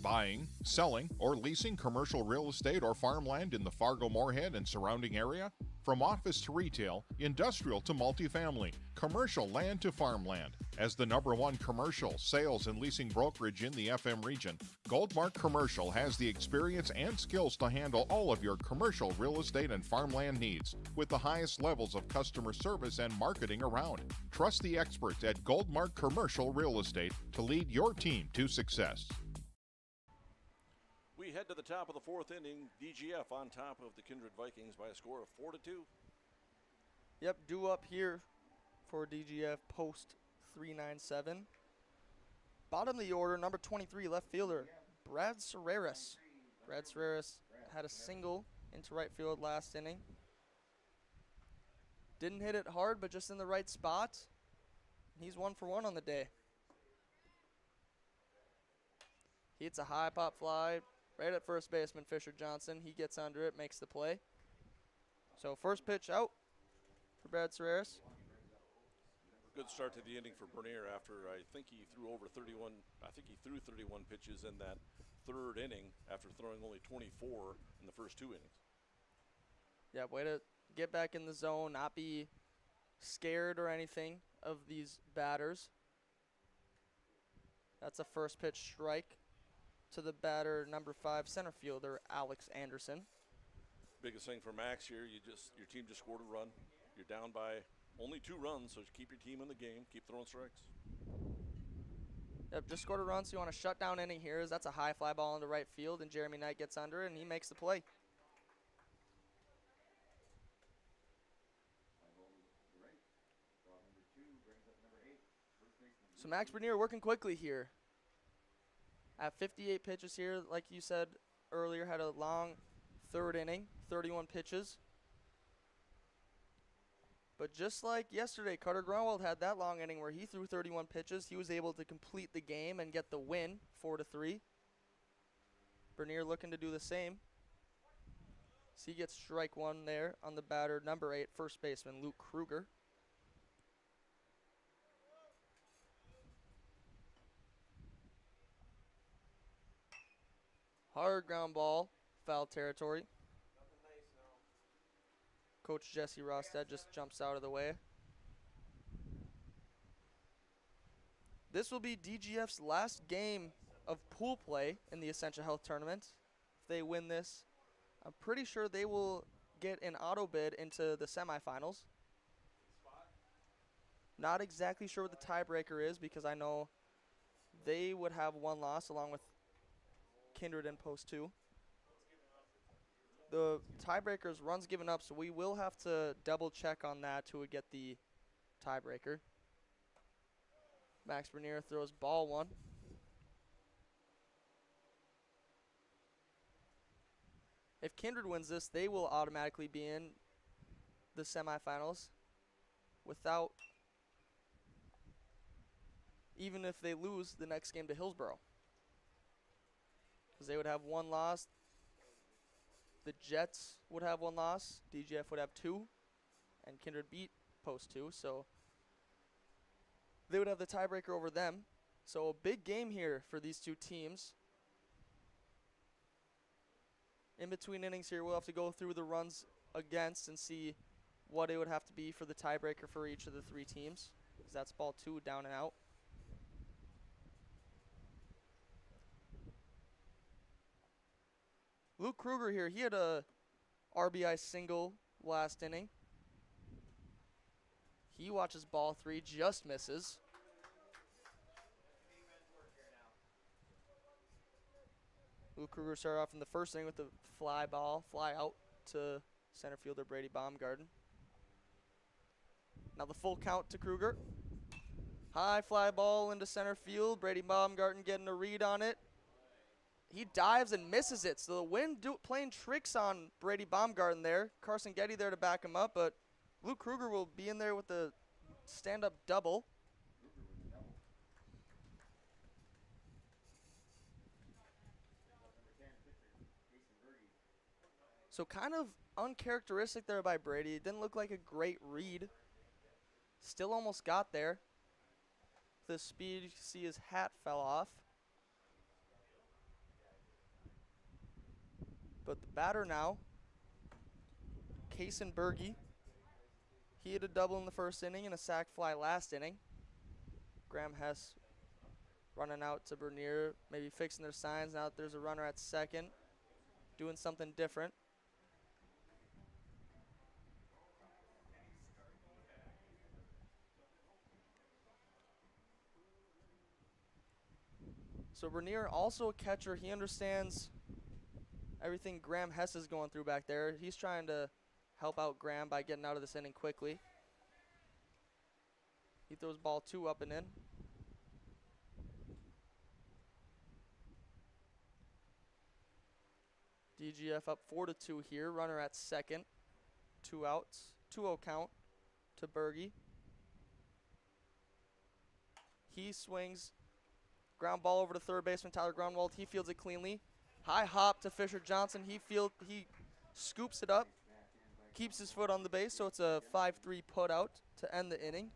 Buying, selling, or leasing commercial real estate or farmland in the Fargo-Moorhead and surrounding area? From office to retail, industrial to multifamily, commercial land to farmland. As the #1 commercial, sales, and leasing brokerage in the FM region, Goldmark Commercial has the experience and skills to handle all of your commercial real estate and farmland needs with the highest levels of customer service and marketing around. Trust the experts at Goldmark Commercial Real Estate to lead your team to success. We head to the top of the 4th inning. DGF on top of the Kindred Vikings by a score of 4-2. Yep, due up here for DGF post 397. Bottom of the order, number 23 left fielder, Brad Serreras. Brad Serreras had a single into right field last inning. Didn't hit it hard, but just in the right spot. He's 1 for 1 on the day. He hits a high pop fly right at first baseman Fisher Johnson. He gets under it, makes the play. So first pitch out for Brad Serreras. Good start to the inning for Bernier after I think he threw 31 pitches in that 3rd inning after throwing only 24 in the first 2 innings. Yeah, way to get back in the zone, not be scared or anything of these batters. That's a first pitch strike to the batter, number 5 center fielder Alex Anderson. Biggest thing for Max here, your team just scored a run. You're down by only 2 runs, so keep your team in the game. Keep throwing strikes. Yep, just scored a run, so you want to shut down inning here. That's a high fly ball into right field, and Jeremy Knight gets under it, and he makes the play. So Max Bernier working quickly here. At 58 pitches here, like you said earlier, had a long 3rd inning, 31 pitches. But just like yesterday, Carter Grunwald had that long inning where he threw 31 pitches. He was able to complete the game and get the win, 4-3. Bernier looking to do the same. So he gets strike 1 there on the batter, number 8, first baseman Luke Kruger. Hard ground ball, foul territory. Coach Jesse Rostad just jumps out of the way. This will be DGF's last game of pool play in the Essentia Health Tournament. If they win this, I'm pretty sure they will get an auto bid into the semifinals. Not exactly sure what the tiebreaker is because I know they would have 1 loss along with Kindred in post 2. The tiebreaker is runs given up, so we will have to double check on that who would get the tiebreaker. Max Bernier throws ball 1. If Kindred wins this, they will automatically be in the semifinals without, even if they lose the next game to Hillsborough. Because they would have 1 loss. The Jets would have 1 loss. DGF would have 2. And Kindred beat post 2. So they would have the tiebreaker over them. So a big game here for these 2 teams. In between innings here, we'll have to go through the runs against and see what it would have to be for the tiebreaker for each of the 3 teams. Because that's ball 2 down and out. Luke Kruger here, he had a RBI single last inning. He watches ball 3, just misses. Luke Kruger started off in the first inning with a fly out to center fielder Brady Baumgarten. Now the full count to Kruger. High fly ball into center field. Brady Baumgarten getting a read on it. He dives and misses it. So the wind playing tricks on Brady Baumgarten there. Carson Getty there to back him up, but Luke Kruger will be in there with the stand-up double. So kind of uncharacteristic there by Brady. It didn't look like a great read. Still almost got there. The speed, you can see his hat fell off. But the batter now, Kaysen Berge. He had a double in the first inning and a sac fly last inning. Graham Hess running out to Bernier, maybe fixing their signs now that there's a runner at second, doing something different. So Bernier, also a catcher, he understands everything Graham Hess is going through back there. He's trying to help out Graham by getting out of this inning quickly. He throws ball 2 up and in. DGF up 4-2 here. Runner at second. 2 outs. 2-0 count to Berge. He swings. Ground ball over to third baseman Tyler Grunwald. He fields it cleanly. High hop to Fisher Johnson. He scoops it up. Keeps his foot on the base, so it's a 5-3 put out to end the inning.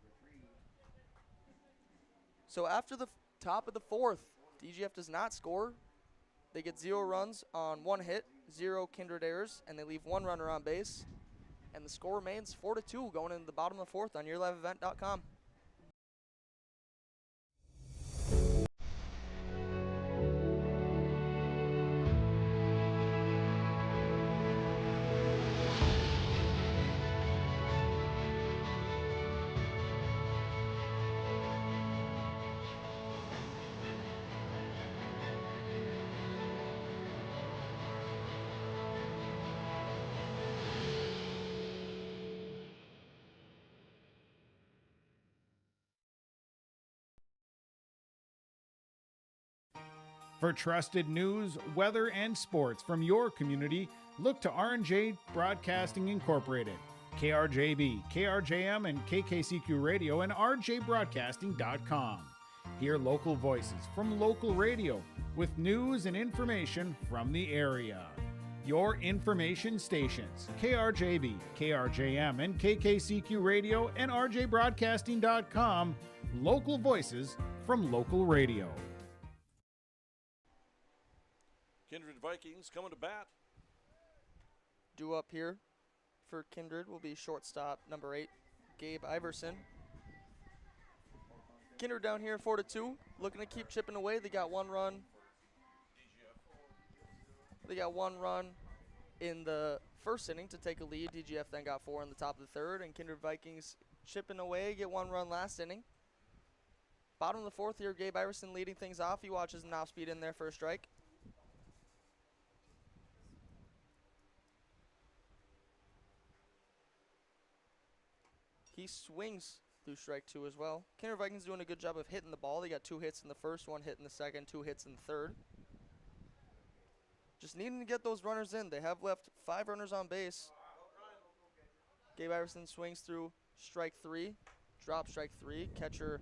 So after the top of the 4th, DGF does not score. They get 0 runs on 1 hit, 0 Kindred errors, and they leave 1 runner on base. And the score remains 4-2 going into the bottom of the 4th on YourLiveEvent.com. For trusted news, weather, and sports from your community, look to R&J Broadcasting Incorporated, KRJB, KRJM, and KKCQ Radio, and rjbroadcasting.com. Hear local voices from local radio with news and information from the area. Your information stations, KRJB, KRJM, and KKCQ Radio, and rjbroadcasting.com. Local voices from local radio. Kindred Vikings coming to bat. Due up here for Kindred will be shortstop number 8, Gabe Iverson. Kindred down here 4-2, looking to keep chipping away. They got 1 run. They got 1 run in the first inning to take a lead. DGF then got 4 in the top of the 3rd, and Kindred Vikings chipping away, get 1 run last inning. Bottom of the 4th here, Gabe Iverson leading things off. He watches an off-speed in there for a strike. He swings through strike 2 as well. Kindred Vikings doing a good job of hitting the ball. They got 2 hits in the first, 1 hit in the second, 2 hits in the third. Just needing to get those runners in. They have left 5 runners on base. Gabe Iverson swings through strike 3, drop strike 3. Catcher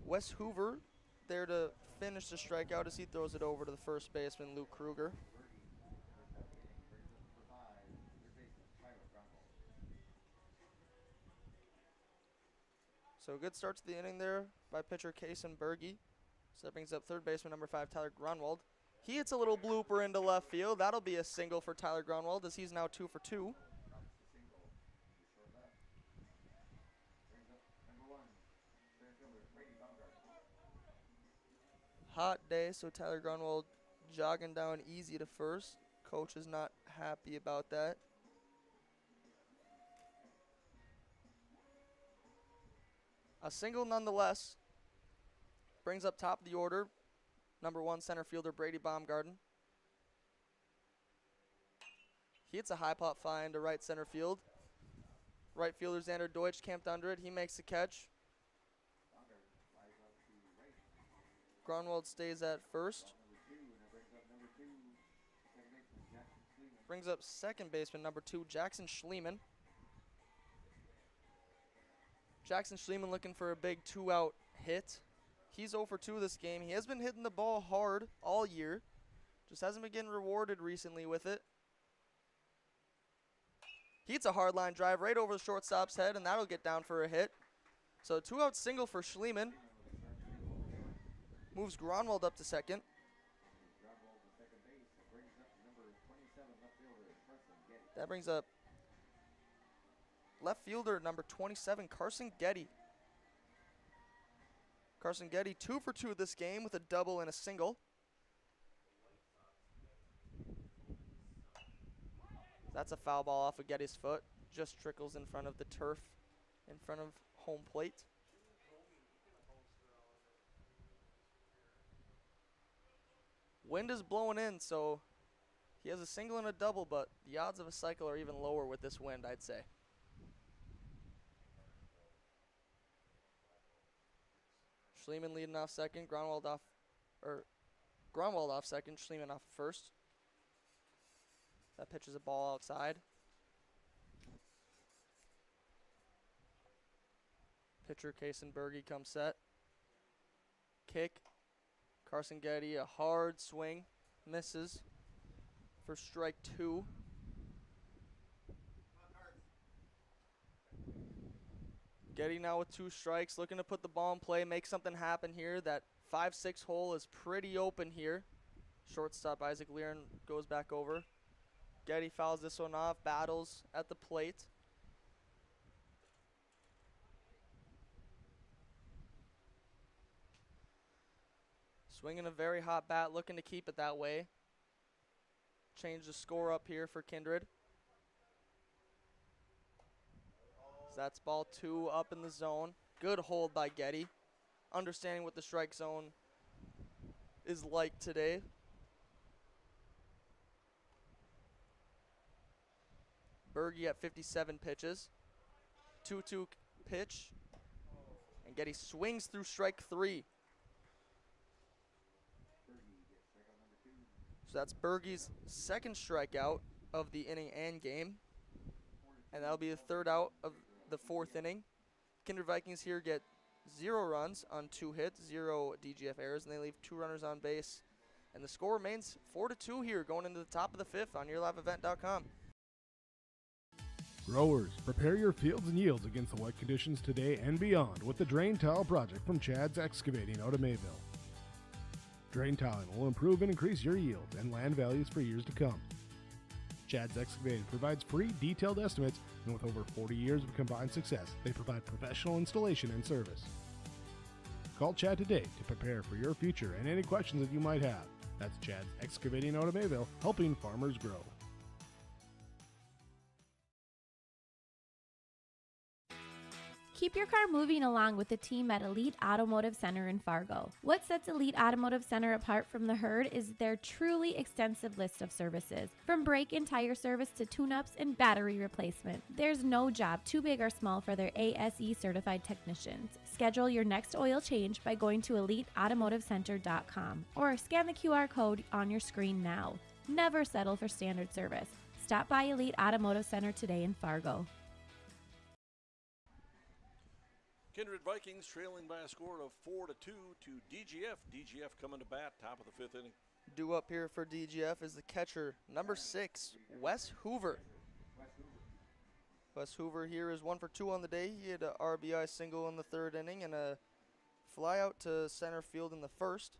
Wes Hoover there to finish the strikeout as he throws it over to the first baseman Luke Kruger. So a good start to the inning there by pitcher Kaysen Berge. So that brings up third baseman number 5, Tyler Grunwald. He hits a little blooper into left field. That'll be a single for Tyler Grunwald as he's now 2 for 2. Hot day, so Tyler Grunwald jogging down easy to first. Coach is not happy about that. A single nonetheless. Brings up top of the order, number 1 center fielder Brady Baumgarten. He hits a high pop fly into right center field. Right fielder Xander Deutsch camped under it. He makes the catch. Grunwald stays at first. Brings up second baseman number 2, Jackson Schliemann. Jackson Schliemann looking for a big 2-out hit. He's 0 for 2 this game. He has been hitting the ball hard all year. Just hasn't been getting rewarded recently with it. He hits a hard line drive right over the shortstop's head, and that'll get down for a hit. So 2-out single for Schliemann. Moves Gronwald up to second. That brings up left fielder number 27, Carson Getty. Carson Getty 2 for 2 this game with a double and a single. That's a foul ball off of Getty's foot. Just trickles in front of the turf, in front of home plate. Wind is blowing in, so he has a single and a double, but the odds of a cycle are even lower with this wind, I'd say. Schliemann leading off second, Grunwald off second, Schliemann off first. That pitch is a ball outside. Pitcher Kaysen-Berge comes set. Kick. Carson Getty, a hard swing. Misses for strike 2. Getty now with 2 strikes, looking to put the ball in play, make something happen here. That 5-6 hole is pretty open here. Shortstop Isaac Learn goes back over. Getty fouls this one off, battles at the plate. Swinging a very hot bat, looking to keep it that way. Change the score up here for Kindred. That's ball 2 up in the zone. Good hold by Getty. Understanding what the strike zone is like today. Berge at 57 pitches. 2-2 pitch. And Getty swings through strike 3. So that's Berge's second strikeout of the inning and game. And that'll be the third out of the 4th inning. Kindred Vikings here get 0 runs on 2 hits, 0 DGF errors, and they leave 2 runners on base. And the score remains 4-2 here going into the top of the 5th on yourliveevent.com. Growers, prepare your fields and yields against the wet conditions today and beyond with the Drain Tile project from Chad's Excavating out of Mayville. Drain tiling will improve and increase your yields and land values for years to come. Chad's Excavating provides free detailed estimates, and with over 40 years of combined success, they provide professional installation and service. Call Chad today to prepare for your future and any questions that you might have. That's Chad's Excavating out of Mayville, helping farmers grow. Keep your car moving along with the team at Elite Automotive Center in Fargo. What sets Elite Automotive Center apart from the herd is their truly extensive list of services. From brake and tire service to tune-ups and battery replacement, there's no job too big or small for their ASE certified technicians. Schedule your next oil change by going to EliteAutomotiveCenter.com or scan the QR code on your screen now. Never settle for standard service. Stop by Elite Automotive Center today in Fargo. Kindred Vikings trailing by a score of 4-2 to DGF. DGF coming to bat, top of the 5th inning. Due up here for DGF is the catcher, number 6, Wes Hoover. Wes Hoover here is 1 for 2 on the day. He had an RBI single in the 3rd inning and a fly out to center field in the 1st.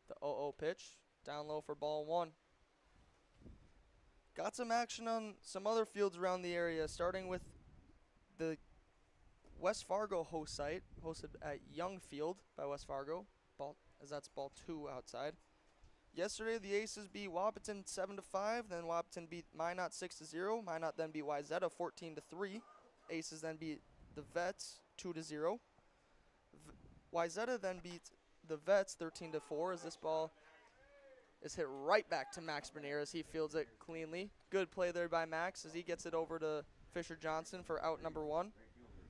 The 0-0 pitch, down low for ball 1. Got some action on some other fields around the area, starting with the West Fargo host site, hosted at Young Field by West Fargo, as that's ball 2 outside. Yesterday, the Aces beat Wapaton 7-5, then Wapaton beat Minot 6-0. Minot then beat Wayzata 14-3. Aces then beat the Vets 2-0. Wayzata then beat the Vets 13-4 as this ball is hit right back to Max Bernier as he fields it cleanly. Good play there by Max as he gets it over to Fisher Johnson for out number 1.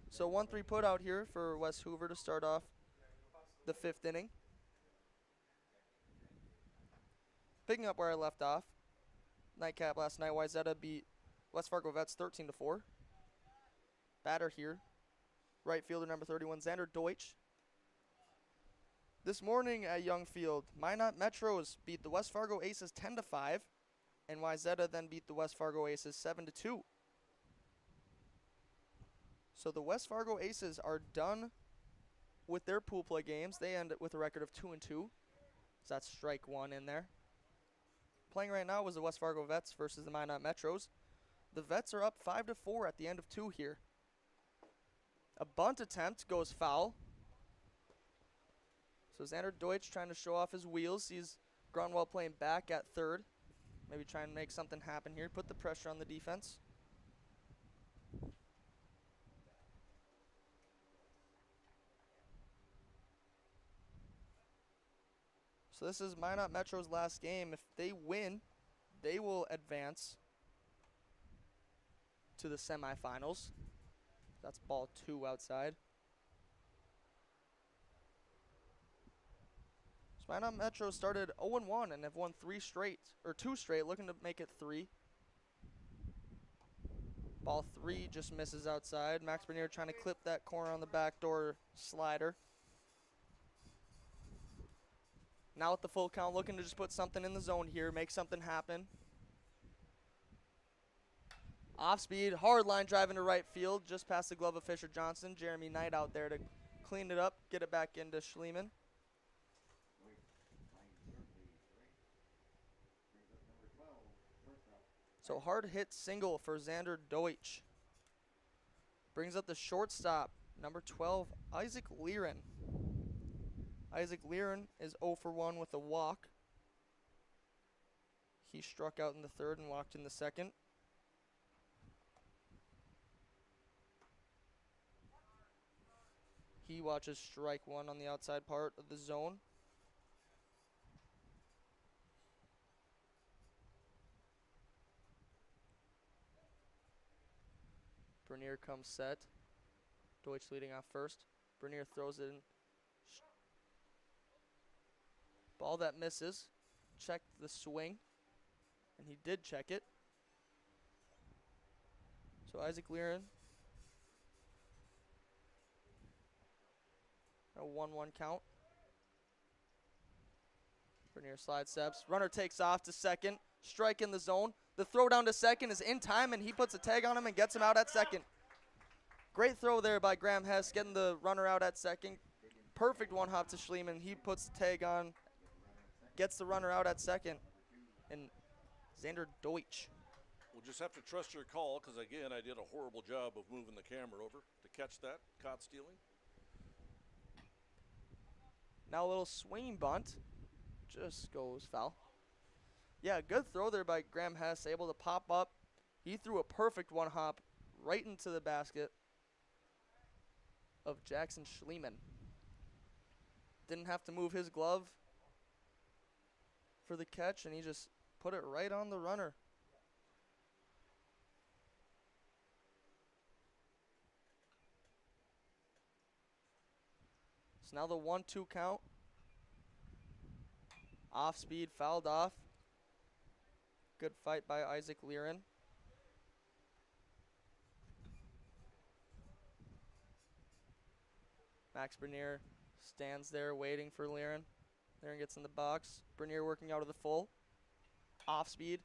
So 1-3 put out here for West Hoover to start off the 5th inning. Picking up where I left off, nightcap last night, Wayzata beat West Fargo Vets 13-4. Batter here, right fielder number 31, Xander Deutsch. This morning at Young Field, Minot Metros beat the West Fargo Aces 10-5, and Wayzata then beat the West Fargo Aces 7-2. So the West Fargo Aces are done with their pool play games. They end with a record of 2-2. So that's strike 1 in there. Playing right now was the West Fargo Vets versus the Minot Metros. The Vets are up 5-4 at the end of 2 here. A bunt attempt goes foul. So Xander Deutsch trying to show off his wheels. Sees Grunwald playing back at third. Maybe try and make something happen here. Put the pressure on the defense. So this is Minot Metro's last game. If they win, they will advance to the semifinals. That's ball 2 outside. So Minot Metro started 0-1 and have won 2 straight, looking to make it 3. Ball 3 just misses outside. Max Bernier trying to clip that corner on the backdoor slider. Now with the full count, looking to just put something in the zone here, make something happen. Off speed, hard line drive into right field, just past the glove of Fisher Johnson. Jeremy Knight out there to clean it up, get it back into Schliemann. So hard hit single for Xander Deutsch. Brings up the shortstop, number 12, Isaac Lehren. Isaac Lehren is 0-for-1 with a walk. He struck out in the 3rd and walked in the 2nd. He watches strike 1 on the outside part of the zone. Bernier comes set. Deutsch leading off first. Bernier throws it in. Ball that misses. Check the swing. And he did check it. So Isaac Lehren. A 1-1 count. Bernier slide steps. Runner takes off to second. Strike in the zone. The throw down to second is in time, and he puts a tag on him and gets him out at second. Great throw there by Graham Hess, getting the runner out at second. Perfect one hop to Schliemann. He puts the tag on, gets the runner out at second. And Xander Deutsch. We'll just have to trust your call because, again, I did a horrible job of moving the camera over to catch that. Caught stealing. Now a little swinging bunt. Just goes foul. Yeah, good throw there by Graham Hess, able to pop up. He threw a perfect one hop right into the basket of Jackson Schliemann. Didn't have to move his glove for the catch, and he just put it right on the runner. So now the 1-2 count. Off speed, fouled off. Good fight by Isaac Lehren. Max Bernier stands there waiting for Lehren. Lehren gets in the box. Bernier working out of the full. Off speed,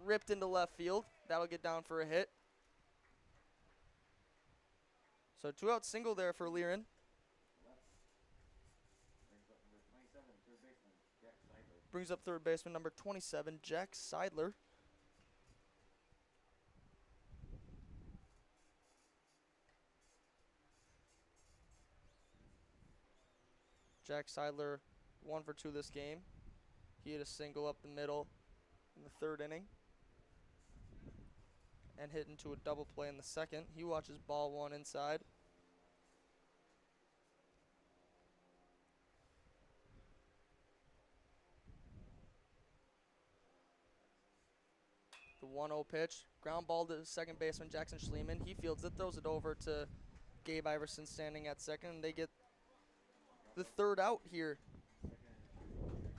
ripped into left field. That'll get down for a hit. So 2-out single there for Lehren. Brings up third baseman number 27, Jack Seidler. Jack Seidler 1 for 2 this game. He hit a single up the middle in the 3rd inning and hit into a double play in the 2nd. He watches ball 1 inside. The 1-0 pitch, ground ball to second baseman Jackson Schliemann. He fields it, throws it over to Gabe Iverson standing at second, and they get the 3rd out here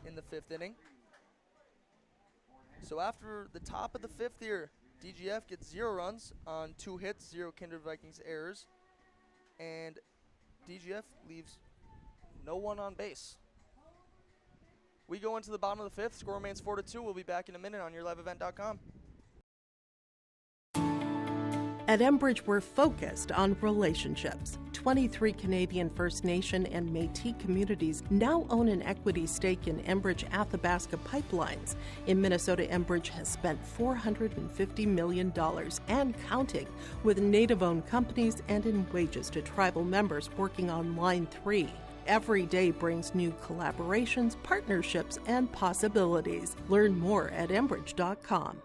in the 5th inning. So after the top of the 5th here, DGF gets 0 runs on 2 hits, 0 Kindred Vikings errors, and DGF leaves no one on base. We go into the bottom of the 5th. Score remains 4-2. We'll be back in a minute on yourliveevent.com. At Enbridge, we're focused on relationships. 23 Canadian First Nation and Métis communities now own an equity stake in Enbridge Athabasca Pipelines. In Minnesota, Enbridge has spent $450 million and counting with Native-owned companies and in wages to tribal members working on Line 3. Every day brings new collaborations, partnerships, and possibilities. Learn more at Enbridge.com.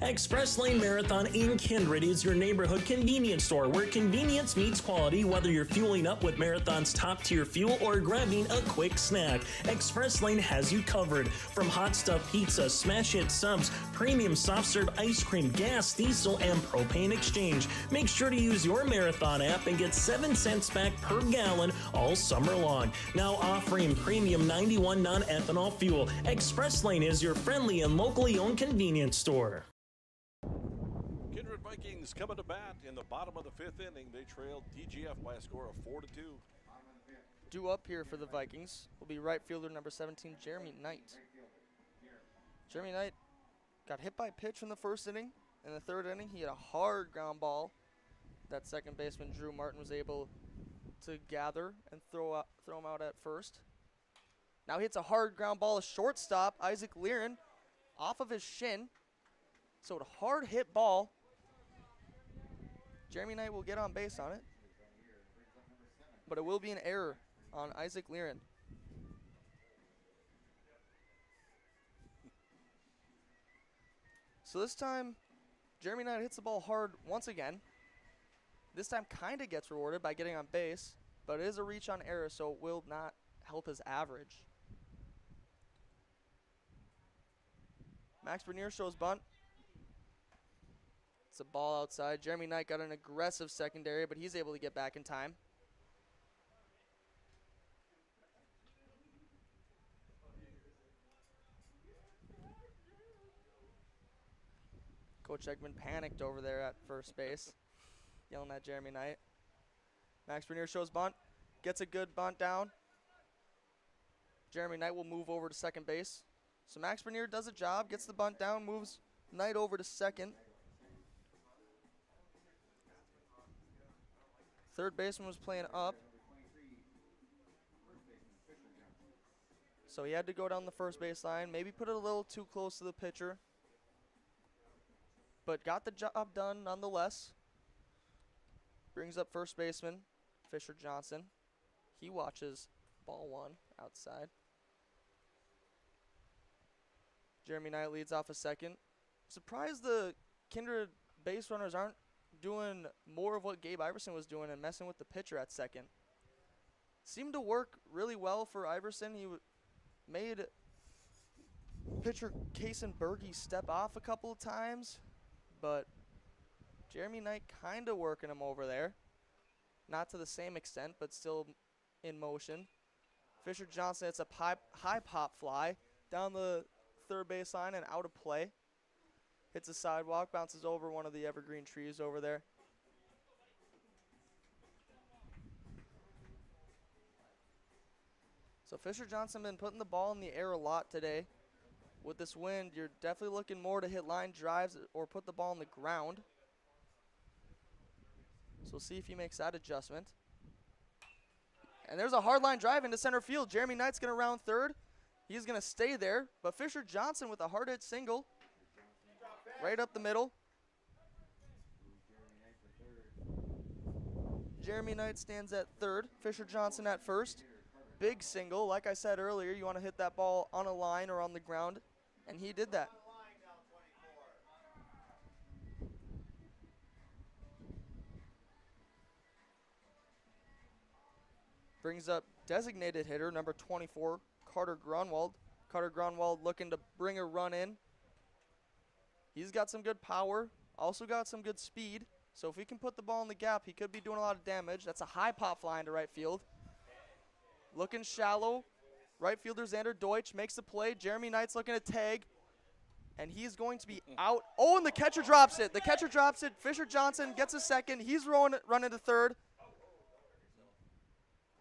Express Lane Marathon in Kindred is your neighborhood convenience store where convenience meets quality, whether you're fueling up with Marathon's top-tier fuel or grabbing a quick snack. Express Lane has you covered. From hot stuff pizza, smash hit subs, premium soft serve ice cream, gas, diesel, and propane exchange. Make sure to use your Marathon app and get 7 cents back per gallon all summer long. Now offering premium 91 non-ethanol fuel. Express Lane is your friendly and locally owned convenience store. Kindred Vikings coming to bat in the bottom of the 5th inning. They trailed DGF by a score of 4-2. Due up here for the Vikings will be right fielder number 17, Jeremy Knight. Jeremy Knight got hit by a pitch in the 1st inning. In the 3rd inning, he had a hard ground ball that second baseman Drew Martin was able to gather and throw him out at first. Now hits a hard ground ball, a shortstop, Isaac Learin, off of his shin. So a hard hit ball. Jeremy Knight will get on base on it, but it will be an error on Isaac Learin. So this time, Jeremy Knight hits the ball hard once again. This time kind of gets rewarded by getting on base, but it is a reach on error, so it will not help his average. Max Bernier shows bunt. It's a ball outside. Jeremy Knight got an aggressive secondary, but he's able to get back in time. Coach Eggman panicked over there at first base, yelling at Jeremy Knight. Max Bernier shows bunt, gets a good bunt down. Jeremy Knight will move over to second base. So Max Bernier does a job, gets the bunt down, moves Knight over to second. Third baseman was playing up, so he had to go down the first base line, maybe put it a little too close to the pitcher, but got the job done nonetheless. Brings up first baseman Fisher Johnson. He watches ball 1 outside. Jeremy Knight leads off a second. Surprised the Kindred base runners aren't doing more of what Gabe Iverson was doing and messing with the pitcher at second. Seemed to work really well for Iverson. He made pitcher Kason Berge step off a couple of times, but Jeremy Knight kind of working him over there. Not to the same extent, but still in motion. Fisher Johnson, it's a high pop fly down the third base line and out of play. Hits a sidewalk, bounces over one of the evergreen trees over there. So Fisher Johnson been putting the ball in the air a lot today. With this wind, you're definitely looking more to hit line drives or put the ball on the ground. So we'll see if he makes that adjustment. And there's a hard line drive into center field. Jeremy Knight's going to round third. He's going to stay there, but Fisher Johnson with a hard hit single. Right up the middle. Jeremy Knight stands at third. Fisher Johnson at first. Big single. Like I said earlier, you want to hit that ball on a line or on the ground, and he did that. Brings up designated hitter, number 24, Carter Grunwald. Carter Grunwald looking to bring a run in. He's got some good power, also got some good speed. So if he can put the ball in the gap, he could be doing a lot of damage. That's a high pop fly into right field. Looking shallow. Right fielder Xander Deutsch makes the play. Jeremy Knight's looking to tag. And he's going to be out. Oh, and the catcher drops it. The catcher drops it. Fisher Johnson gets a second. He's running to third.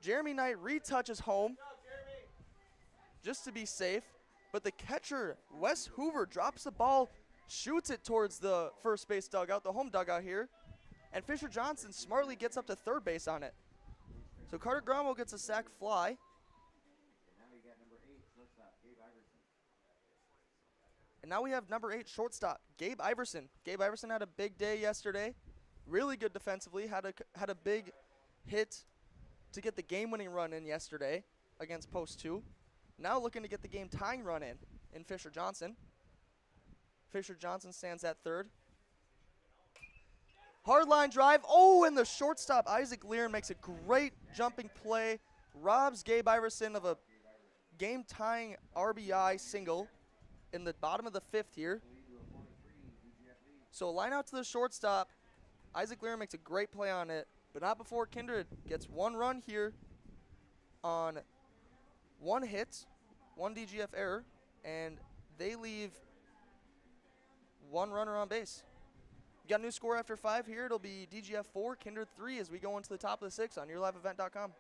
Jeremy Knight retouches home just to be safe. But the catcher, Wes Hoover, drops the ball, shoots it towards the first base dugout, the home dugout here. And Fisher Johnson smartly gets up to third base on it. So Carter Grunwald gets a sac fly. And now we have number 8 shortstop, Gabe Iverson. Gabe Iverson had a big day yesterday. Really good defensively. Had a big hit to get the game-winning run in yesterday against Post 2. Now looking to get the game-tying run in Fisher Johnson. Fisher Johnson stands at third. Hard line drive. Oh, and the shortstop, Isaac Lear, makes a great jumping play. Robs Gabe Iverson of a game-tying RBI single in the bottom of the 5th here. So line out to the shortstop. Isaac Lear makes a great play on it, but not before Kindred gets one run here on one hit, one DGF error, and they leave one runner on base. You got a new score after 5 here. It'll be DGF 4, Kindred 3 as we go into the top of the 6 on yourliveevent.com.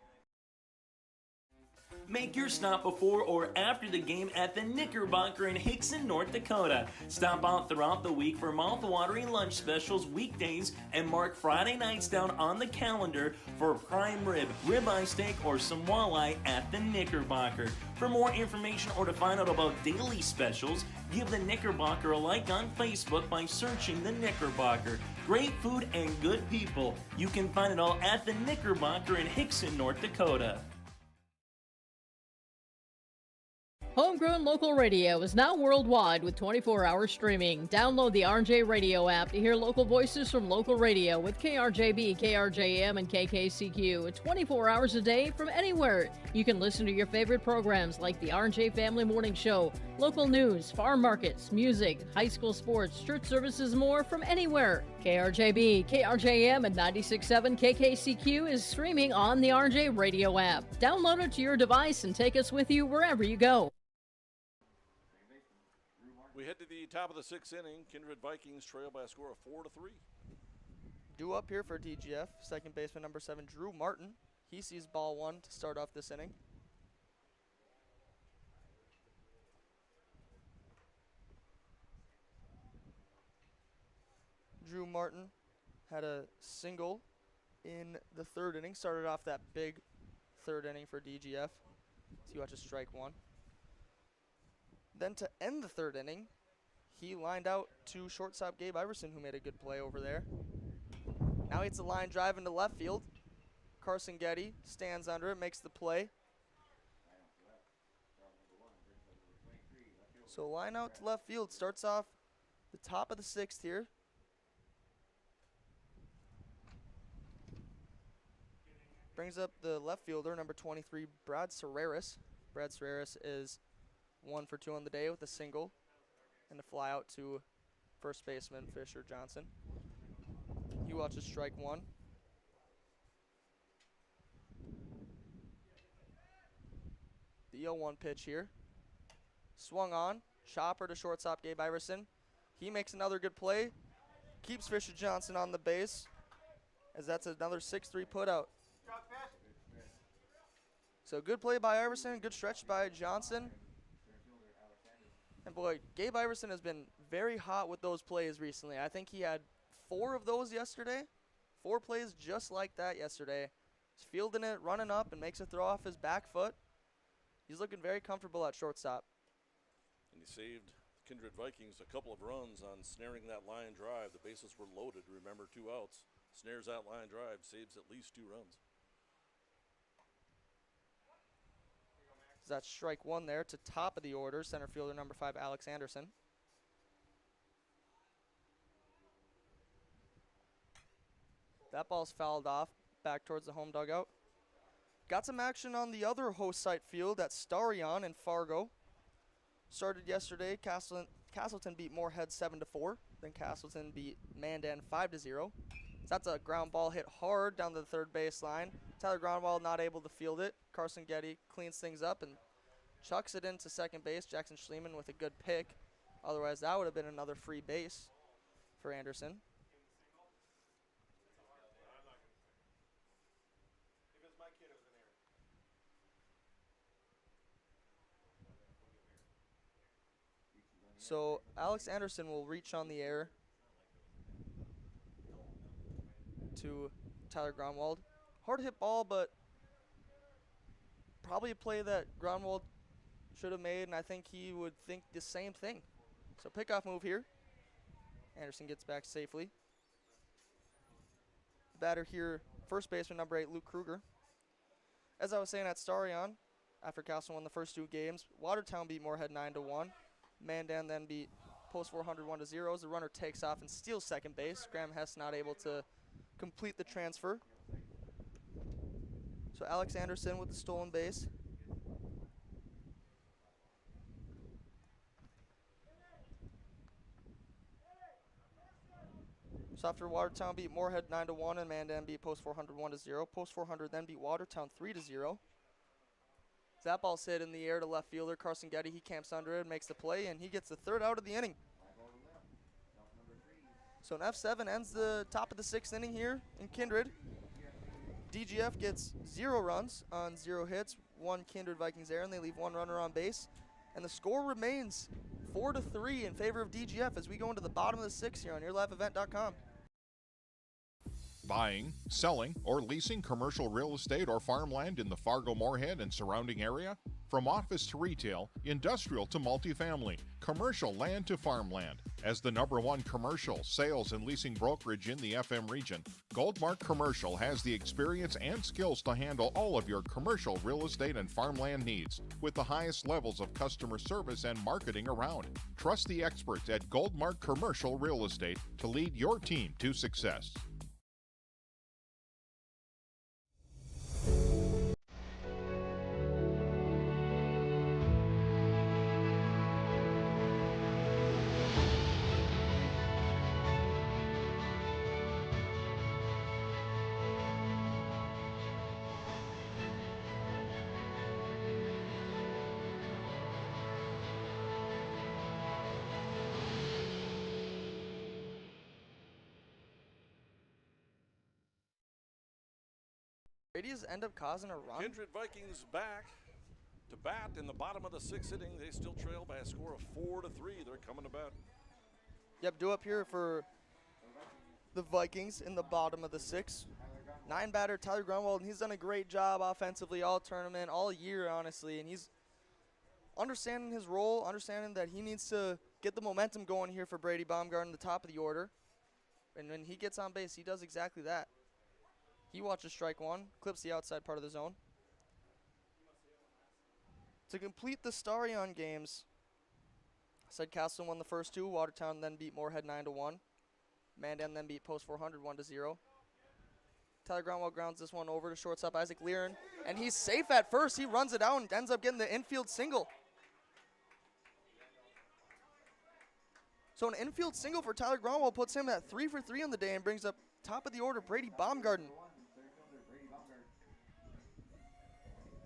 Make your stop before or after the game at the Knickerbocker in Hickson, North Dakota. Stop out throughout the week for mouth-watering lunch specials weekdays and mark Friday nights down on the calendar for prime rib, ribeye steak, or some walleye at the Knickerbocker. For more information or to find out about daily specials, give the Knickerbocker a like on Facebook by searching the Knickerbocker. Great food and good people. You can find it all at the Knickerbocker in Hickson, North Dakota. Homegrown local radio is now worldwide with 24-hour streaming. Download the RJ Radio app to hear local voices from local radio with KRJB, KRJM, and KKCQ 24 hours a day from anywhere. You can listen to your favorite programs like the RJ Family Morning Show, local news, farm markets, music, high school sports, church services, more from anywhere. KRJB, KRJM, and 96.7 KKCQ is streaming on the RJ Radio app. Download it to your device and take us with you wherever you go. We head to the top of the 6th inning. Kindred Vikings trail by a score of 4-3. Due up here for DGF, second baseman number 7, Drew Martin. He sees ball 1 to start off this inning. Drew Martin had a single in the 3rd inning. Started off that big 3rd inning for DGF. So he watches strike 1. Then to end the 3rd inning, he lined out to shortstop Gabe Iverson, who made a good play over there. Now it's a line drive into left field. Carson Getty stands under it, makes the play. So line out to left field, starts off the top of the 6th here. Brings up the left fielder, number 23, Brad Serreris. Brad Serreris is 1 for 2 on the day with a single and a fly out to first baseman Fisher Johnson. He watches strike 1. The 0-1 pitch here. Swung on. Chopper to shortstop Gabe Iverson. He makes another good play. Keeps Fisher Johnson on the base, as that's another 6-3 putout. So good play by Iverson, good stretch by Johnson. And boy, Gabe Iverson has been very hot with those plays recently. I think he had 4 of those yesterday. 4 plays just like that yesterday. He's fielding it, running up, and makes a throw off his back foot. He's looking very comfortable at shortstop. And he saved Kindred Vikings a couple of runs on snaring that line drive. The bases were loaded, remember, 2 outs. snares that line drive, saves at least 2 runs. That's strike one there to top of the order, center fielder number 5, Alex Anderson. That ball's fouled off back towards the home dugout. Got some action on the other host site field at Starion in Fargo. Started yesterday. Castleton beat Moorhead 7-4. Then Castleton beat Mandan 5-0. So that's a ground ball hit hard down the third baseline. Tyler Gronwald not able to field it. Carson Getty cleans things up and chucks it into second base. Jackson Schliemann with a good pick. Otherwise, that would have been another free base for Anderson. So Alex Anderson will reach on the air to Tyler Gronwald. Hard hit ball, but probably a play that Gronwald should have made, and I think he would think the same thing. So pickoff move here. Anderson gets back safely. Batter here, first baseman number 8, Luke Kruger. As I was saying at Starion, after Castleton won the first 2 games, Watertown beat Moorhead 9-1. Mandan then beat Post 400 1-0. The runner takes off and steals second base. Graham Hess not able to complete the transfer. So Alex Anderson with the stolen base. So after Watertown beat Moorhead 9-1 and Mandan beat Post 400 1-0. Post 400 then beat Watertown 3-0. That ball's hit in the air to left fielder Carson Getty. He camps under it, makes the play, and he gets the 3rd out of the inning. So an F7 ends the top of the 6th inning here in Kindred. DGF gets 0 runs on 0 hits, 1 Kindred Vikings error, and they leave 1 runner on base. And the score remains 4-3 in favor of DGF as we go into the bottom of the 6th here on YourLiveEvent.com. Buying, selling, or leasing commercial real estate or farmland in the Fargo-Moorhead and surrounding area? From office to retail, industrial to multifamily, commercial land to farmland. As the #1 commercial, sales, and leasing brokerage in the FM region, Goldmark Commercial has the experience and skills to handle all of your commercial real estate and farmland needs with the highest levels of customer service and marketing around. Trust the experts at Goldmark Commercial Real Estate to lead your team to success. Radius end up causing a run. Kindred Vikings back to bat in the bottom of the 6th inning. They still trail by a score of 4-3. They're coming to bat. Yep, due up here for the Vikings in the bottom of the 6th. 9 batter Tyler Grunwald, and he's done a great job offensively all tournament, all year, honestly. And he's understanding his role, understanding that he needs to get the momentum going here for Brady Baumgarten, the top of the order. And when he gets on base, he does exactly that. He watches strike 1, clips the outside part of the zone. To complete the Starion games, I said Castleton won the first 2. Watertown then beat Moorhead 9-1. Mandan then beat Post 400 1-0. Tyler Grunwald grounds this one over to shortstop Isaac Learen, and he's safe at first. He runs it out and ends up getting the infield single. So an infield single for Tyler Grunwald puts him at 3 for 3 on the day and brings up top of the order Brady Baumgarten.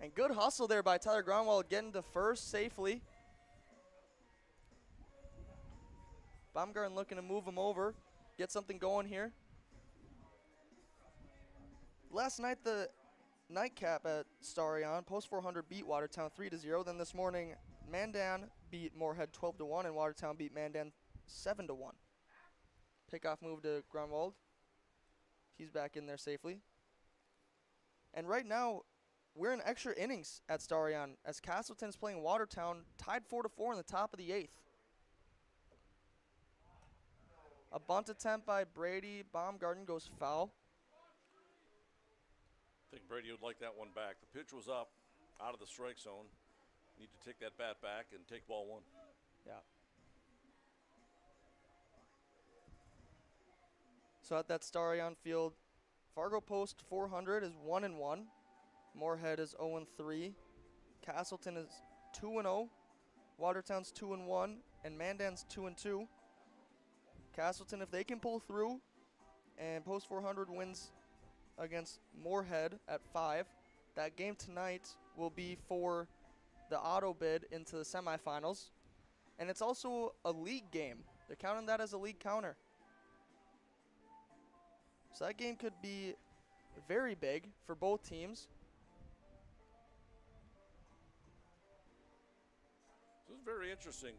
And good hustle there by Tyler Grunwald getting to first safely. Baumgarten looking to move him over, get something going here. Last night, the nightcap at Starion, Post 400 beat Watertown 3-0. Then this morning, Mandan beat Moorhead 12-1, and Watertown beat Mandan 7-1. Pickoff move to Grunwald. He's back in there safely. And right now, we're in extra innings at Starion as Castleton's playing Watertown, tied 4-4 in the top of the 8th. A bunt attempt by Brady Baumgarten goes foul. I think Brady would like that one back. The pitch was up, out of the strike zone. Need to take that bat back and take ball one. Yeah. So at that Starry on field, Fargo Post 400 is 1-1. Moorhead is 0-3. Castleton is 2-0. Watertown's 2-1, and Mandan's 2-2. Castleton, if they can pull through, and Post 400 wins against Moorhead at 5, that game tonight will be for the auto bid into the semifinals, and it's also a league game. They're counting that as a league counter. So that game could be very big for both teams. This is very interesting.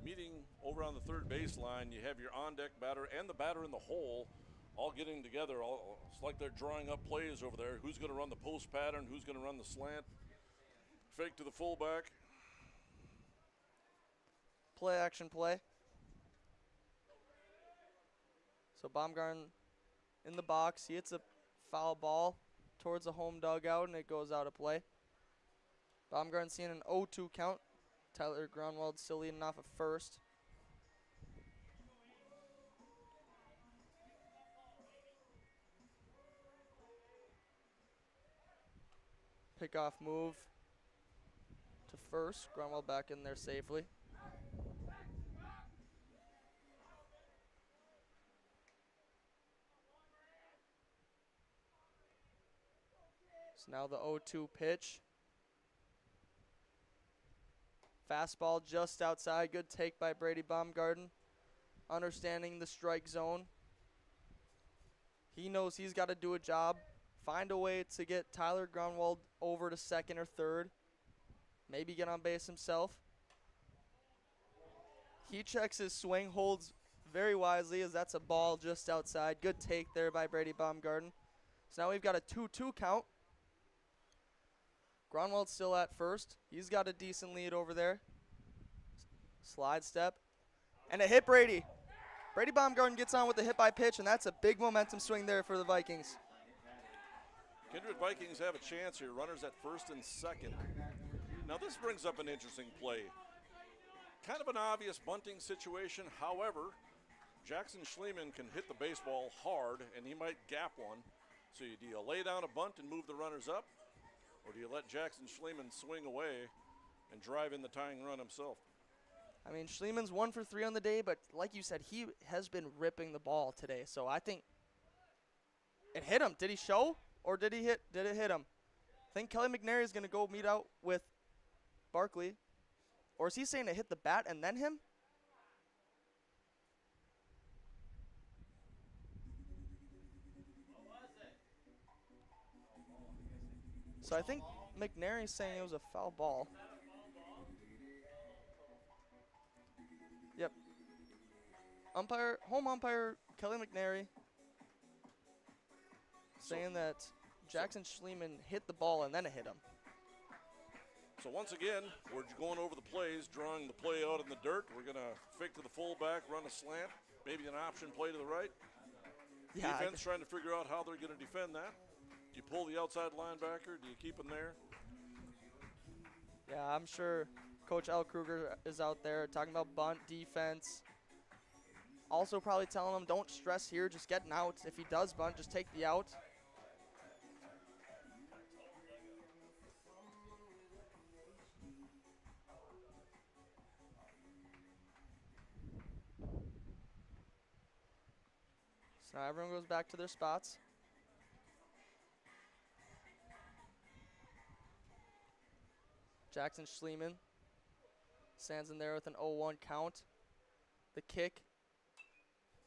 Meeting over on the third baseline, you have your on-deck batter and the batter in the hole all getting together. It's like they're drawing up plays over there. Who's going to run the post pattern? Who's going to run the slant? Fake to the fullback. Play action play. So Baumgarten in the box. He hits a foul ball towards the home dugout, and it goes out of play. Baumgarten seeing an 0-2 count. Tyler Grunwald still leading off at first. Pickoff move to first. Grunwald back in there safely. So now the 0-2 pitch. Fastball just outside. Good take by Brady Baumgarten. Understanding the strike zone. He knows he's got to do a job. Find a way to get Tyler Grunwald over to second or third. Maybe get on base himself. He checks his swing, holds very wisely as that's a ball just outside. Good take there by Brady Baumgarten. So now we've got a 2-2 count. Grunwald's still at first. He's got a decent lead over there. Slide step. And a hit Brady. Brady Baumgarten gets on with the hit by pitch, and that's a big momentum swing there for the Vikings. Kindred Vikings have a chance here. Runners at first and second. Now this brings up an interesting play. Kind of an obvious bunting situation. However, Jackson Schliemann can hit the baseball hard, and he might gap one. So do you lay down a bunt and move the runners up? Or do you let Jackson Schliemann swing away and drive in the tying run himself? I mean, Schliemann's 1 for 3 on the day, but like you said, he has been ripping the ball today. So I think it hit him. Did he show, or did it hit him? I think Kelly McNary is going to go meet out with Barkley. Or is he saying it hit the bat and then him? So I think McNary's saying it was a foul ball. Yep. Home umpire Kelly McNary saying that Jackson Schliemann hit the ball and then it hit him. So once again, we're going over the plays, drawing the play out in the dirt. We're going to fake to the fullback, run a slant, maybe an option play to the right. Yeah, Defense trying to figure out how they're going to defend that. Do you pull the outside linebacker? Do you keep him there? Yeah, I'm sure Coach Al Kruger is out there talking about bunt defense. Also probably telling him, don't stress here, just get an out. If he does bunt, just take the out. So now everyone goes back to their spots. Jackson Schliemann stands in there with an 0-1 count. The kick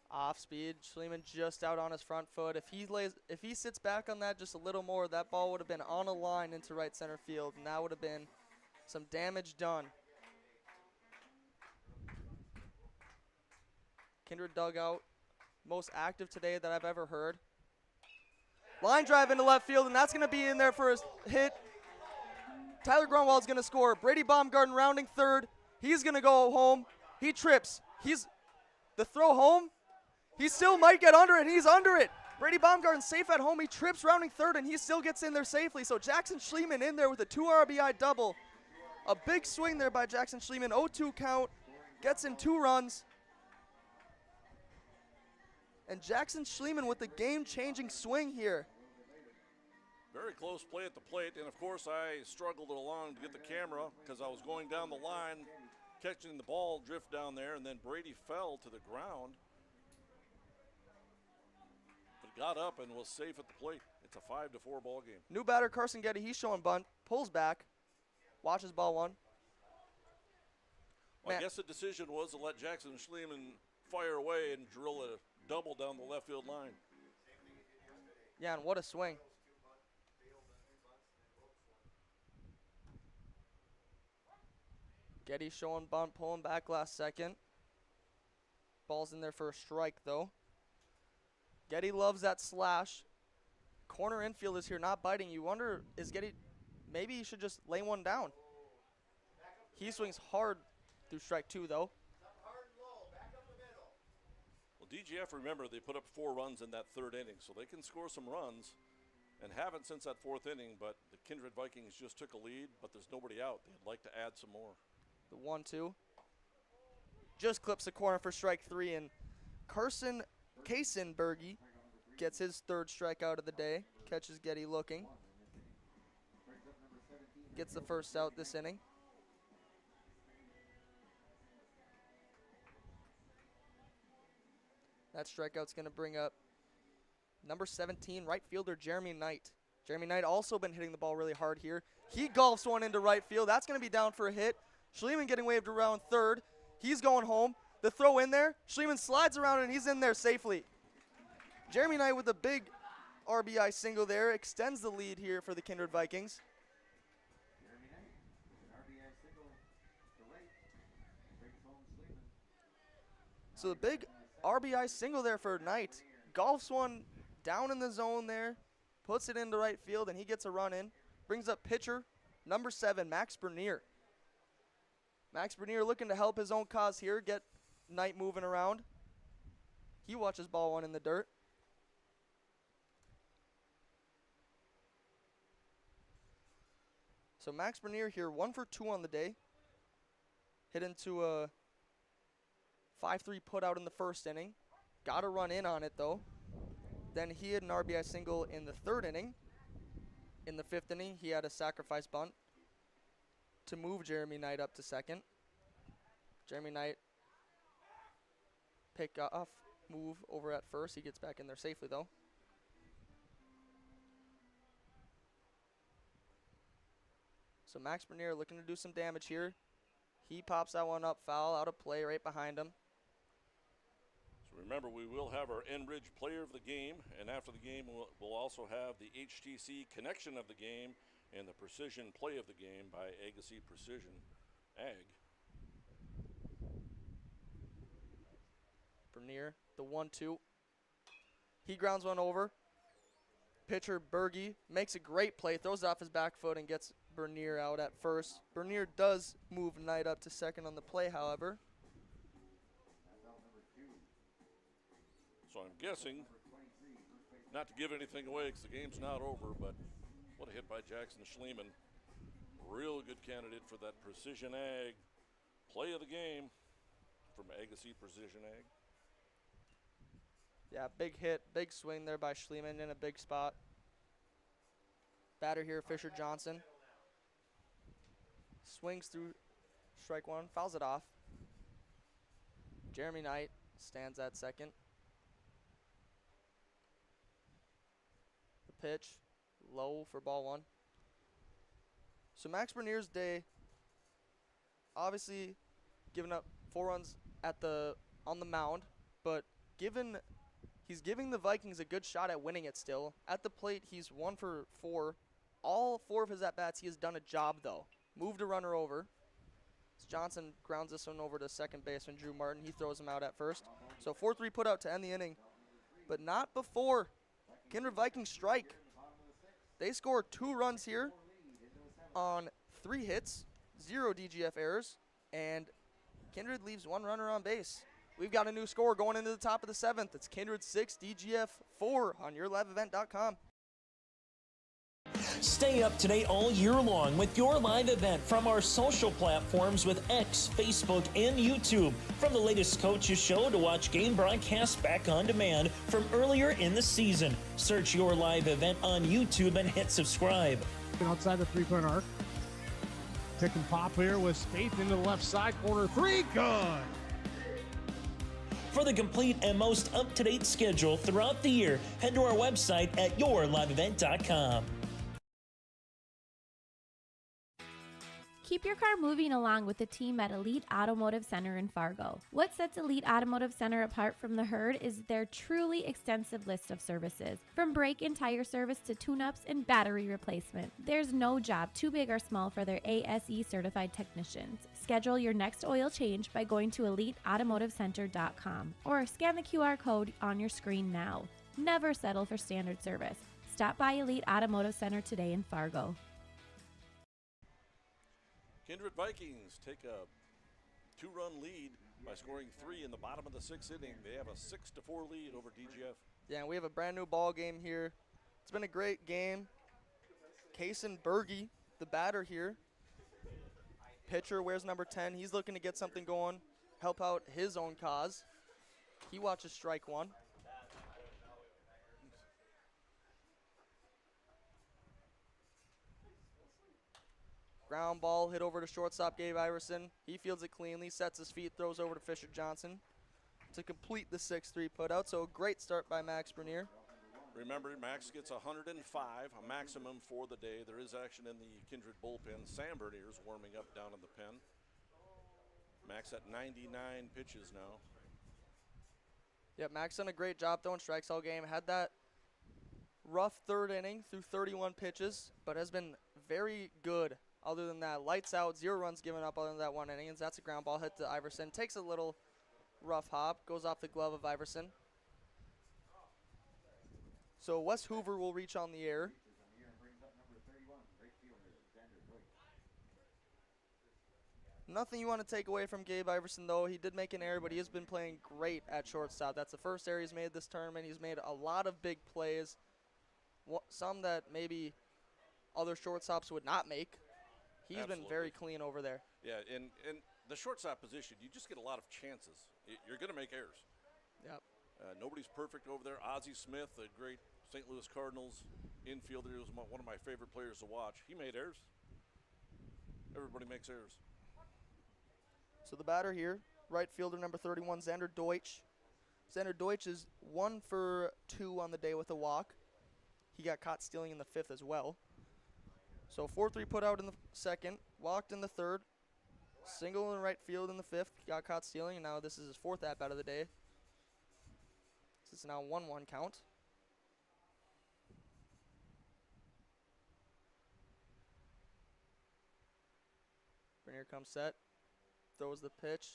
off speed. Schliemann just out on his front foot. If he sits back on that just a little more, that ball would have been on a line into right center field, and that would have been some damage done. Kindred dugout, most active today that I've ever heard. Line drive into left field, and that's going to be in there for a hit. Tyler Grunwald's going to score. Brady Baumgarten rounding third. He's going to go home. He trips. The throw home. He still might get under it. He's under it. Brady Baumgarten safe at home. He trips rounding third, and he still gets in there safely. So Jackson Schliemann in there with a 2 RBI double. A big swing there by Jackson Schliemann. 0-2 count. Gets in 2 runs. And Jackson Schliemann with the game-changing swing here. Very close play at the plate, and of course I struggled along to get the camera because I was going down the line, catching the ball drift down there, and then Brady fell to the ground. But got up and was safe at the plate. It's a 5-4 ball game. New batter Carson Getty, he's showing bunt, pulls back, watches ball 1. Well, I guess the decision was to let Jackson Schliemann fire away and drill a double down the left field line. Yeah, and what a swing. Getty showing bunt, pulling back last second. Ball's in there for a strike, though. Getty loves that slash. Corner infield is here, not biting. You wonder, is Getty, maybe he should just lay one down. He swings hard through strike 2, though. Well, DGF, remember, they put up 4 runs in that 3rd inning, so they can score some runs and haven't since that 4th inning, but the Kindred Vikings just took a lead, but there's nobody out. They'd like to add some more. The 1-2. Just clips the corner for strike 3, and Carson Kaysenbergy gets his 3rd strikeout of the day. Catches Getty looking. Gets the first out this inning. That strikeout's going to bring up number 17, right fielder Jeremy Knight. Jeremy Knight also been hitting the ball really hard here. He golfs one into right field. That's going to be down for a hit. Schliemann getting waved around 3rd. He's going home. The throw in there. Schliemann slides around and he's in there safely. Jeremy Knight with a big RBI single there extends the lead here for the Kindred Vikings. So the big RBI single there for Knight. Golfs one down in the zone there. Puts it into right field and he gets a run in. Brings up pitcher number 7, Max Bernier. Max Bernier looking to help his own cause here, get Knight moving around. He watches ball 1 in the dirt. So Max Bernier here, 1 for 2 on the day. Hit into a 5-3 put out in the 1st inning. Got a run in on it though. Then he had an RBI single in the 3rd inning. In the 5th inning, he had a sacrifice bunt to move Jeremy Knight up to 2nd. Jeremy Knight pick off, move over at 1st. He gets back in there safely though. So Max Bernier looking to do some damage here. He pops that one up foul, out of play right behind him. So remember, we will have our Enbridge Player of the Game, and after the game, we'll also have the HTC Connection of the Game and the Precision Play of the Game by Agassi Precision Ag. Bernier, the 1-2. He grounds one over. Pitcher Berge makes a great play, throws it off his back foot and gets Bernier out at 1st. Bernier does move Knight up to 2nd on the play, however. So I'm guessing, not to give anything away because the game's not over, but what a hit by Jackson Schliemann. Real good candidate for that Precision Ag Play of the Game from Agassi Precision Ag. Yeah, big hit, big swing there by Schliemann in a big spot. Batter here, Fisher Johnson. Swings through strike 1, fouls it off. Jeremy Knight stands at 2nd. The pitch, low for ball 1. So Max Bernier's day, obviously giving up 4 runs on the mound, but he's giving the Vikings a good shot at winning it still. At the plate, he's 1 for 4. All 4 of his at-bats, he has done a job, though. Moved a runner over. As Johnson grounds this one over to second baseman Drew Martin. He throws him out at 1st. So 4-3 put out to end the inning, but not before Kindred Vikings strike. They score 2 runs here on 3 hits, 0 DGF errors, and Kindred leaves 1 runner on base. we've got a new score going into the top of the 7th. It's Kindred 6, DGF 4 on yourliveevent.com. Stay up to date all year long with your live event from our social platforms with X, Facebook, and YouTube. From the latest coaches show to watch game broadcasts back on demand from earlier in the season. Search your live event on YouTube and hit subscribe. Outside the three-point arc. Pick and pop here with Spaeth into the left side corner. Three, good. For the complete and most up-to-date schedule throughout the year, head to our website at yourliveevent.com. Keep your car moving along with the team at Elite Automotive Center in Fargo. What sets Elite Automotive Center apart from the herd is their truly extensive list of services. From brake and tire service to tune-ups and battery replacement, there's no job too big or small for their ASE certified technicians. Schedule your next oil change by going to EliteAutomotiveCenter.com or scan the QR code on your screen now. Never settle for standard service. Stop by Elite Automotive Center today in Fargo. Kindred Vikings take a 2-run lead by scoring 3 in the bottom of the 6th inning. They have a 6-4 lead over DGF. Yeah, and we have a brand new ball game here. It's been a great game. Kaysen Berge, the batter here. Pitcher wears number 10. He's looking to get something going, help out his own cause. He watches strike one. Ground ball hit over to shortstop Gabe Iverson. He fields it cleanly, sets his feet, throws over to Fisher Johnson to complete the 6-3 putout. So a great start by Max Bernier. Remember, Max gets 105, a maximum for the day. There is action in the Kindred bullpen. Sam Bernier's warming up down in the pen. Max at 99 pitches now. Yeah, Max done a great job throwing strikes all game. Had that rough third inning through 31 pitches, but has been very good. Other than that, lights out, 0 runs given up other than that 1 inning. And that's a ground ball hit to Iverson. Takes a little rough hop, goes off the glove of Iverson. So Wes Hoover will reach on the air. Nothing you want to take away from Gabe Iverson, though. He did make an error, but he has been playing great at shortstop. That's the first error he's made this tournament. He's made a lot of big plays, some that maybe other shortstops would not make. He's been very clean over there. Yeah, in the shortstop position, you just get a lot of chances. You're going to make errors. Yep. Nobody's perfect over there. Ozzie Smith, a great St. Louis Cardinals infielder, he was one of my favorite players to watch. He made errors. Everybody makes errors. So the batter here, right fielder number 31, Xander Deutsch. Xander Deutsch is 1 for 2 on the day with a walk. He got caught stealing in the 5th as well. So 4-3 put out in the 2nd, walked in the 3rd, single in right field in the 5th, got caught stealing, and now this is his 4th at-bat of the day. This is now 1-1 count. Bernier comes set, throws the pitch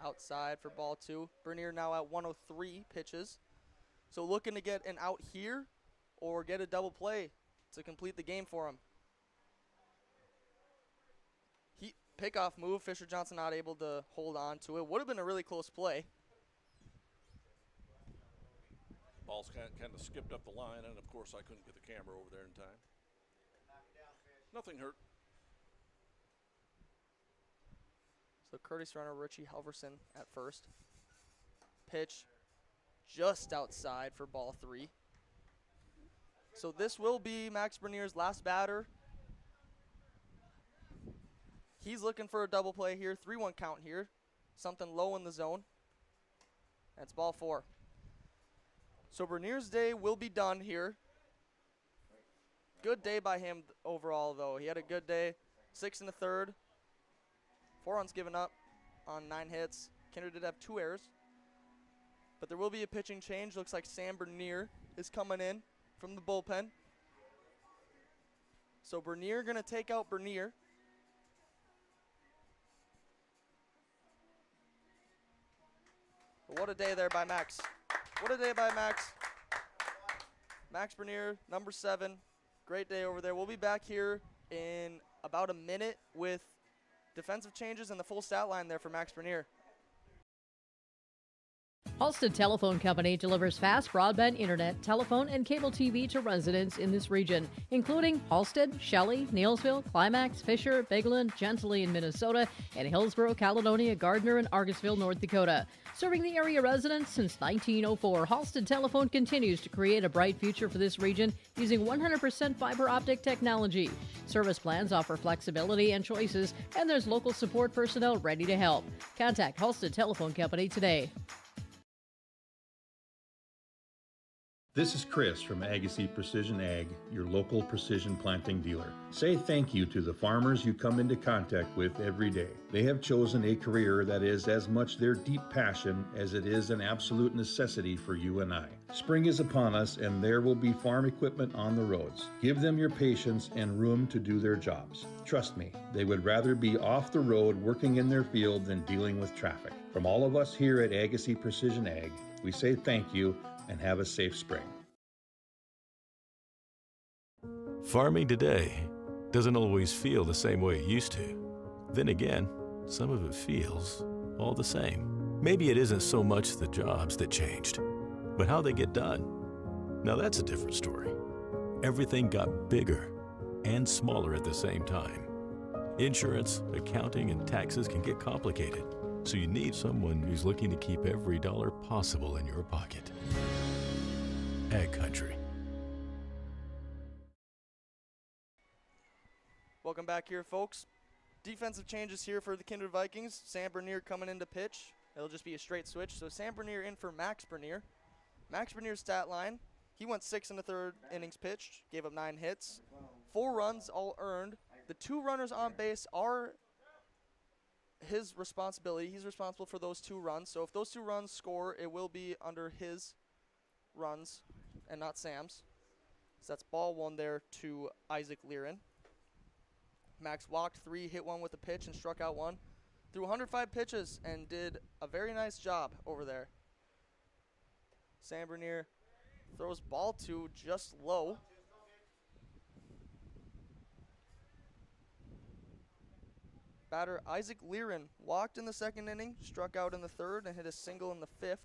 outside for ball 2. Bernier now at 103 pitches. So looking to get an out here or get a double play to complete the game for him. Pickoff move, Fisher Johnson not able to hold on to it. Would have been a really close play. Ball's kind of skipped up the line, and of course I couldn't get the camera over there in time. Nothing hurt. So Curtis runner Richie Halverson at first. Pitch just outside for ball 3. So this will be Max Bernier's last batter. He's looking for a double play here. 3-1 count here. Something low in the zone. That's ball 4. So Bernier's day will be done here. Good day by him overall, though. He had a good day. 6 in the 3rd. 4 runs given up on 9 hits. Kindred did have 2 errors. But there will be a pitching change. Looks like Sam Bernier is coming in from the bullpen. So Bernier going to take out Bernier. But what a day there by Max. What a day by Max. Max Bernier, number 7. Great day over there. We'll be back here in about a minute with defensive changes and the full stat line there for Max Bernier. Halstead Telephone Company delivers fast broadband internet, telephone, and cable TV to residents in this region, including Halstead, Shelley, Neilsville, Climax, Fisher, Bigland, Gentilly in Minnesota, and Hillsborough, Caledonia, Gardner, and Argosville, North Dakota. Serving the area residents since 1904, Halstead Telephone continues to create a bright future for this region using 100% fiber optic technology. Service plans offer flexibility and choices, and there's local support personnel ready to help. Contact Halstead Telephone Company today. This is Chris from Agassiz Precision Ag, your local precision planting dealer. Say thank you to the farmers you come into contact with every day. They have chosen a career that is as much their deep passion as it is an absolute necessity for you and I. Spring is upon us and there will be farm equipment on the roads. Give them your patience and room to do their jobs. Trust me, they would rather be off the road working in their field than dealing with traffic. From all of us here at Agassiz Precision Ag, we say thank you and have a safe spring. Farming today doesn't always feel the same way it used to. Then again, some of it feels all the same. Maybe it isn't so much the jobs that changed, but how they get done. Now that's a different story. Everything got bigger and smaller at the same time. Insurance, accounting, and taxes can get complicated, so you need someone who's looking to keep every dollar possible in your pocket. Ag Country. Welcome back here, folks. Defensive changes here for the Kindred Vikings. Sam Bernier coming into pitch. It'll just be a straight switch. So Sam Bernier in for Max Bernier. Max Bernier's stat line, he went 6 in the 3rd innings pitched, gave up 9 hits, 4 runs, all earned. The 2 runners on base are his responsibility. He's responsible for those 2 runs. So if those 2 runs score, it will be under his runs and not Sam's. So that's ball 1 there to Isaac Liren. Max walked 3, hit 1 with a pitch, and struck out 1. Threw 105 pitches and did a very nice job over there. Sam Bernier throws ball 2 just low. Batter Isaac Liren walked in the 2nd inning, struck out in the 3rd, and hit a single in the 5th.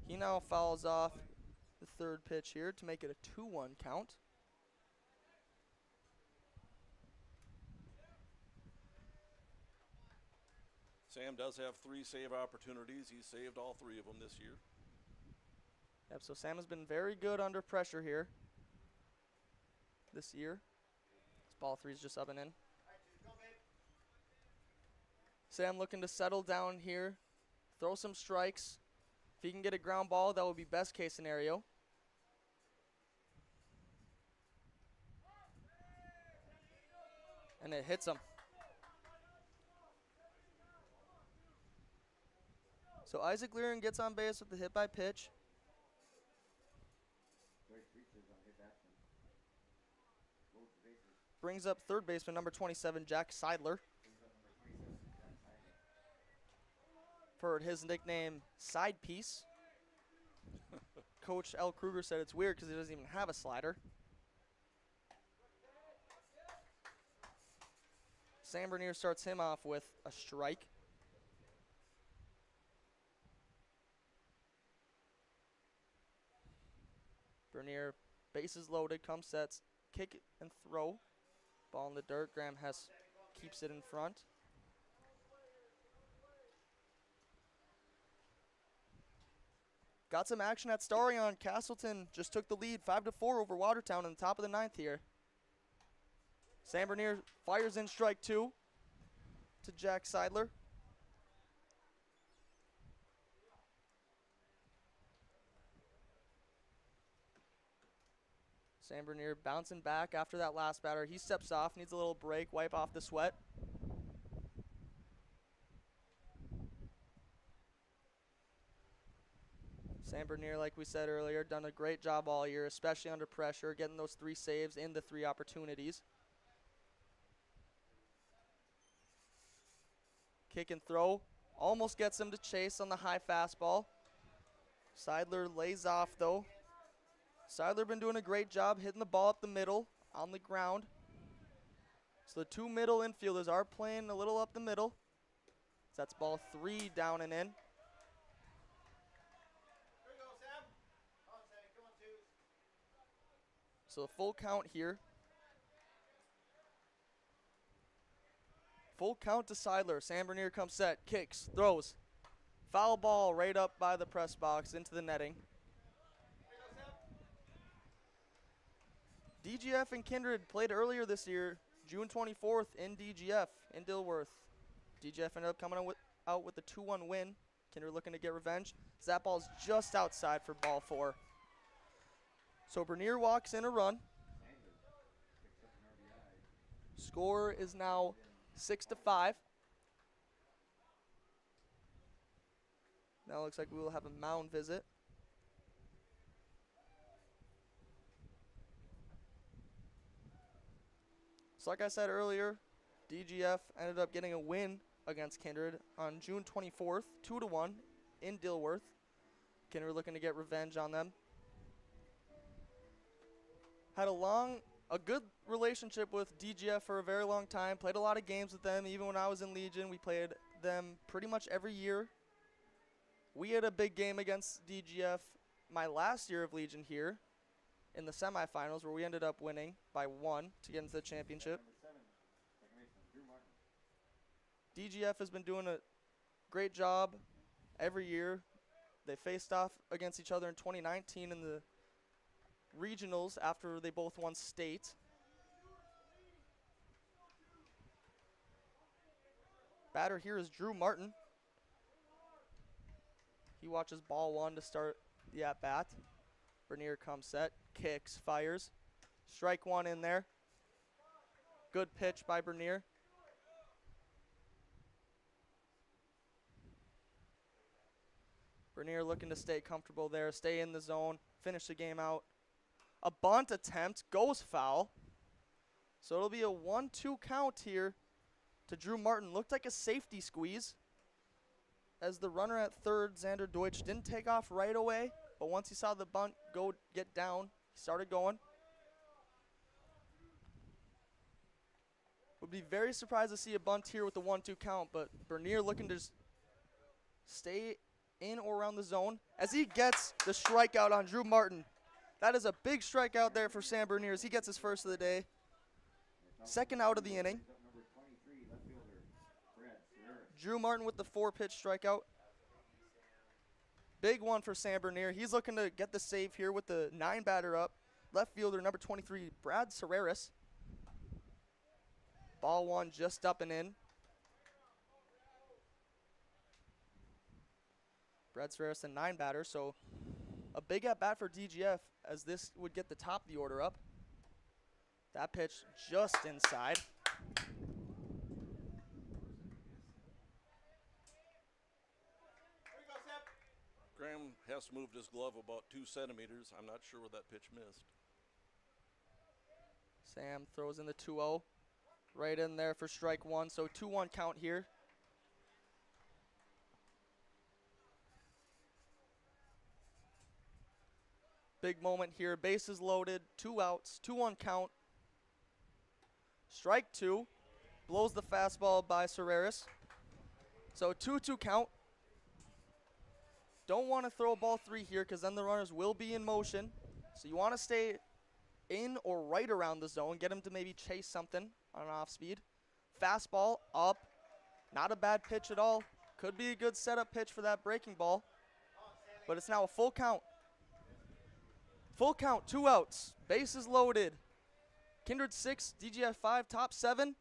He now fouls off the 3rd pitch here to make it a 2-1 count. Sam does have 3 save opportunities. He's saved all 3 of them this year. Yep, so Sam has been very good under pressure here this year. This ball 3 is just up and in. Sam looking to settle down here, throw some strikes. If he can get a ground ball, that would be best case scenario. And it hits him. So Isaac Liren gets on base with the hit by pitch. Brings up 3rd baseman number 27, Jack Seidler. For his nickname, Side Piece. Coach L. Kruger said it's weird because he doesn't even have a slider. Sam Bernier starts him off with a strike. Bernier, bases loaded, comes sets, kick and throw. Ball in the dirt. Graham Hess keeps it in front. Got some action at Starion. Castleton just took the lead 5-4 over Watertown in the top of the 9th here. Sam Bernier fires in strike 2 to Jack Seidler. Sam Bernier bouncing back after that last batter. He steps off, needs a little break, wipe off the sweat. Sam Bernier, like we said earlier, done a great job all year, especially under pressure, getting those 3 saves in the 3 opportunities. Kick and throw, almost gets him to chase on the high fastball. Seidler lays off though. Seidler been doing a great job hitting the ball up the middle on the ground. So the 2 middle infielders are playing a little up the middle. So that's ball 3 down and in. So a full count here. Full count to Seidler. Sam Bernier comes set, kicks, throws. Foul ball right up by the press box into the netting. DGF and Kindred played earlier this year, June 24th in DGF in Dilworth. DGF ended up coming out with a 2-1 win. Kindred looking to get revenge. That ball's just outside for ball 4. So Bernier walks in a run. Score is now 6-5. Now it looks like we will have a mound visit. So like I said earlier, DGF ended up getting a win against Kindred on June 24th, 2-1 in Dilworth. Kindred looking to get revenge on them. Had a good relationship with DGF for a very long time. Played a lot of games with them. Even when I was in Legion, we played them pretty much every year. We had a big game against DGF my last year of Legion here in the semifinals, where we ended up winning by 1 to get into the championship. DGF has been doing a great job every year. They faced off against each other in 2019 in the regionals after they both won state. Batter here is Drew Martin. He watches ball 1 to start the at-bat. Bernier comes set, kicks, fires. Strike 1 in there. Good pitch by Bernier. Bernier looking to stay comfortable there, stay in the zone, finish the game out. A bunt attempt goes foul. So it'll be a 1-2 count here to Drew Martin. Looked like a safety squeeze, as the runner at third, Xander Deutsch, didn't take off right away, but once he saw the bunt get down, he started going. Would be very surprised to see a bunt here with the 1-2 count, but Bernier looking to just stay in or around the zone as he gets the strikeout on Drew Martin. That is a big strikeout there for Sam Bernier as he gets his first of the day. Second out of the inning. Drew Martin with the 4-pitch strikeout. Big one for Sam Bernier. He's looking to get the save here with the 9-batter up. Left fielder number 23, Brad Serreris. Ball 1 just up and in. Brad Serreris, the 9-batter, so a big at-bat for DGF as this would get the top of the order up. That pitch just inside. Graham has moved his glove about 2 centimeters. I'm not sure where that pitch missed. Sam throws in the 2-0. Right in there for strike 1, so 2-1 count here. Big moment here, bases loaded, 2 outs, 2-1 count. Strike 2, blows the fastball by Serreris. So 2-2 count. Don't want to throw ball 3 here because then the runners will be in motion. So you want to stay in or right around the zone, get him to maybe chase something on an off speed. Fastball up, not a bad pitch at all. Could be a good setup pitch for that breaking ball, but it's now a full count. Full count, 2 outs, bases loaded. Kindred 6, DGF 5, top 7.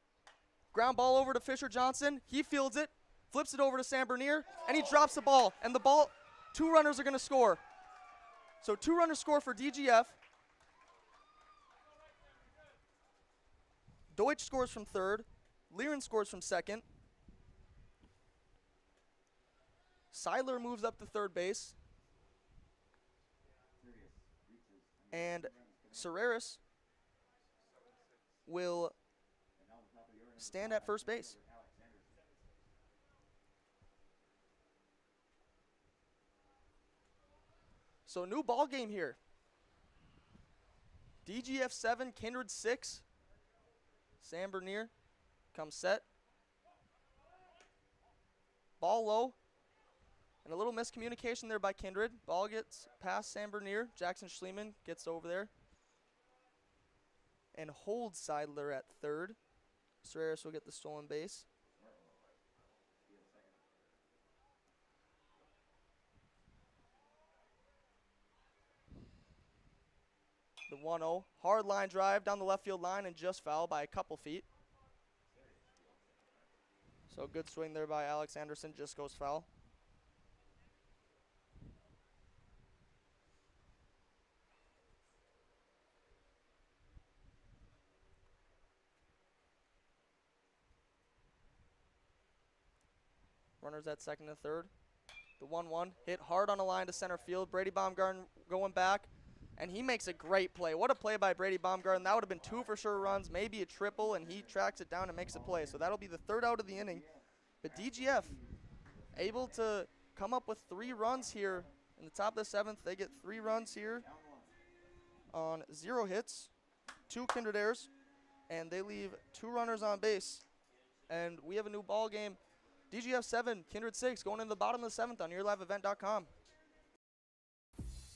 Ground ball over to Fisher Johnson. He fields it, flips it over to Sam Bernier, and he drops the ball. And the ball, 2 runners are going to score. So 2 runners score for DGF. Deutsch scores from third. Liren scores from second. Seidler moves up to third base. And Serreris will stand at first base. So new ball game here. DGF 7, Kindred 6. Sam Bernier comes set. Ball low. And a little miscommunication there by Kindred. Ball gets past Sam Bernier. Jackson Schliemann gets over there. and hold Seidler at third. Serreris will get the stolen base. The 1-0. Hard line drive down the left field line and just foul by a couple feet. So good swing there by Alex Anderson, just goes foul. Runners at second and third. The 1-1 hit hard on a line to center field. Brady Baumgarten going back, and he makes a great play. What a play by Brady Baumgarten. That would have been 2 for sure runs, maybe a triple, and he tracks it down and makes a play. So that'll be the 3rd out of the inning. But DGF able to come up with 3 runs here in the top of the 7th. They get 3 runs here on 0 hits, 2 Kindred errors, and they leave 2 runners on base. And we have a new ball game. DGF 7, Kindred 6, going into the bottom of the 7th on yourliveevent.com.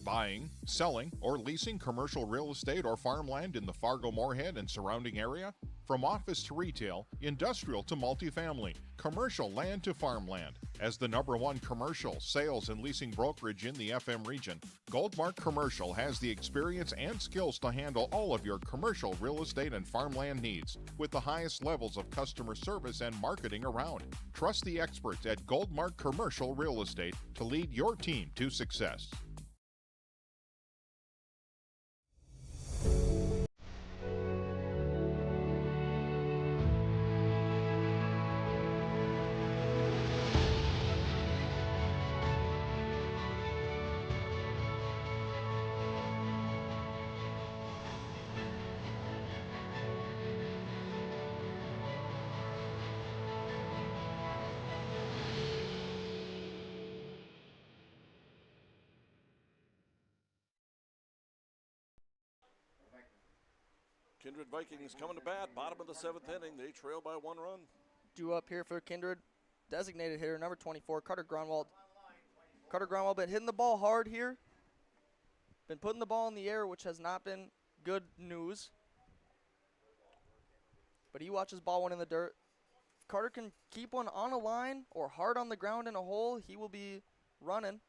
Buying, selling, or leasing commercial real estate or farmland in the Fargo-Moorhead and surrounding area? From office to retail, industrial to multifamily, commercial land to farmland. As the #1 commercial, sales, and leasing brokerage in the FM region, Goldmark Commercial has the experience and skills to handle all of your commercial real estate and farmland needs with the highest levels of customer service and marketing around. Trust the experts at Goldmark Commercial Real Estate to lead your team to success. Kindred Vikings coming to bat, bottom of the 7th inning. They trail by 1 run. Due up here for Kindred, designated hitter, number 24, Carter Grunwald. Carter Grunwald been hitting the ball hard here. Been putting the ball in the air, which has not been good news. But he watches ball one in the dirt. If Carter can keep one on a line or hard on the ground in a hole, he will be running.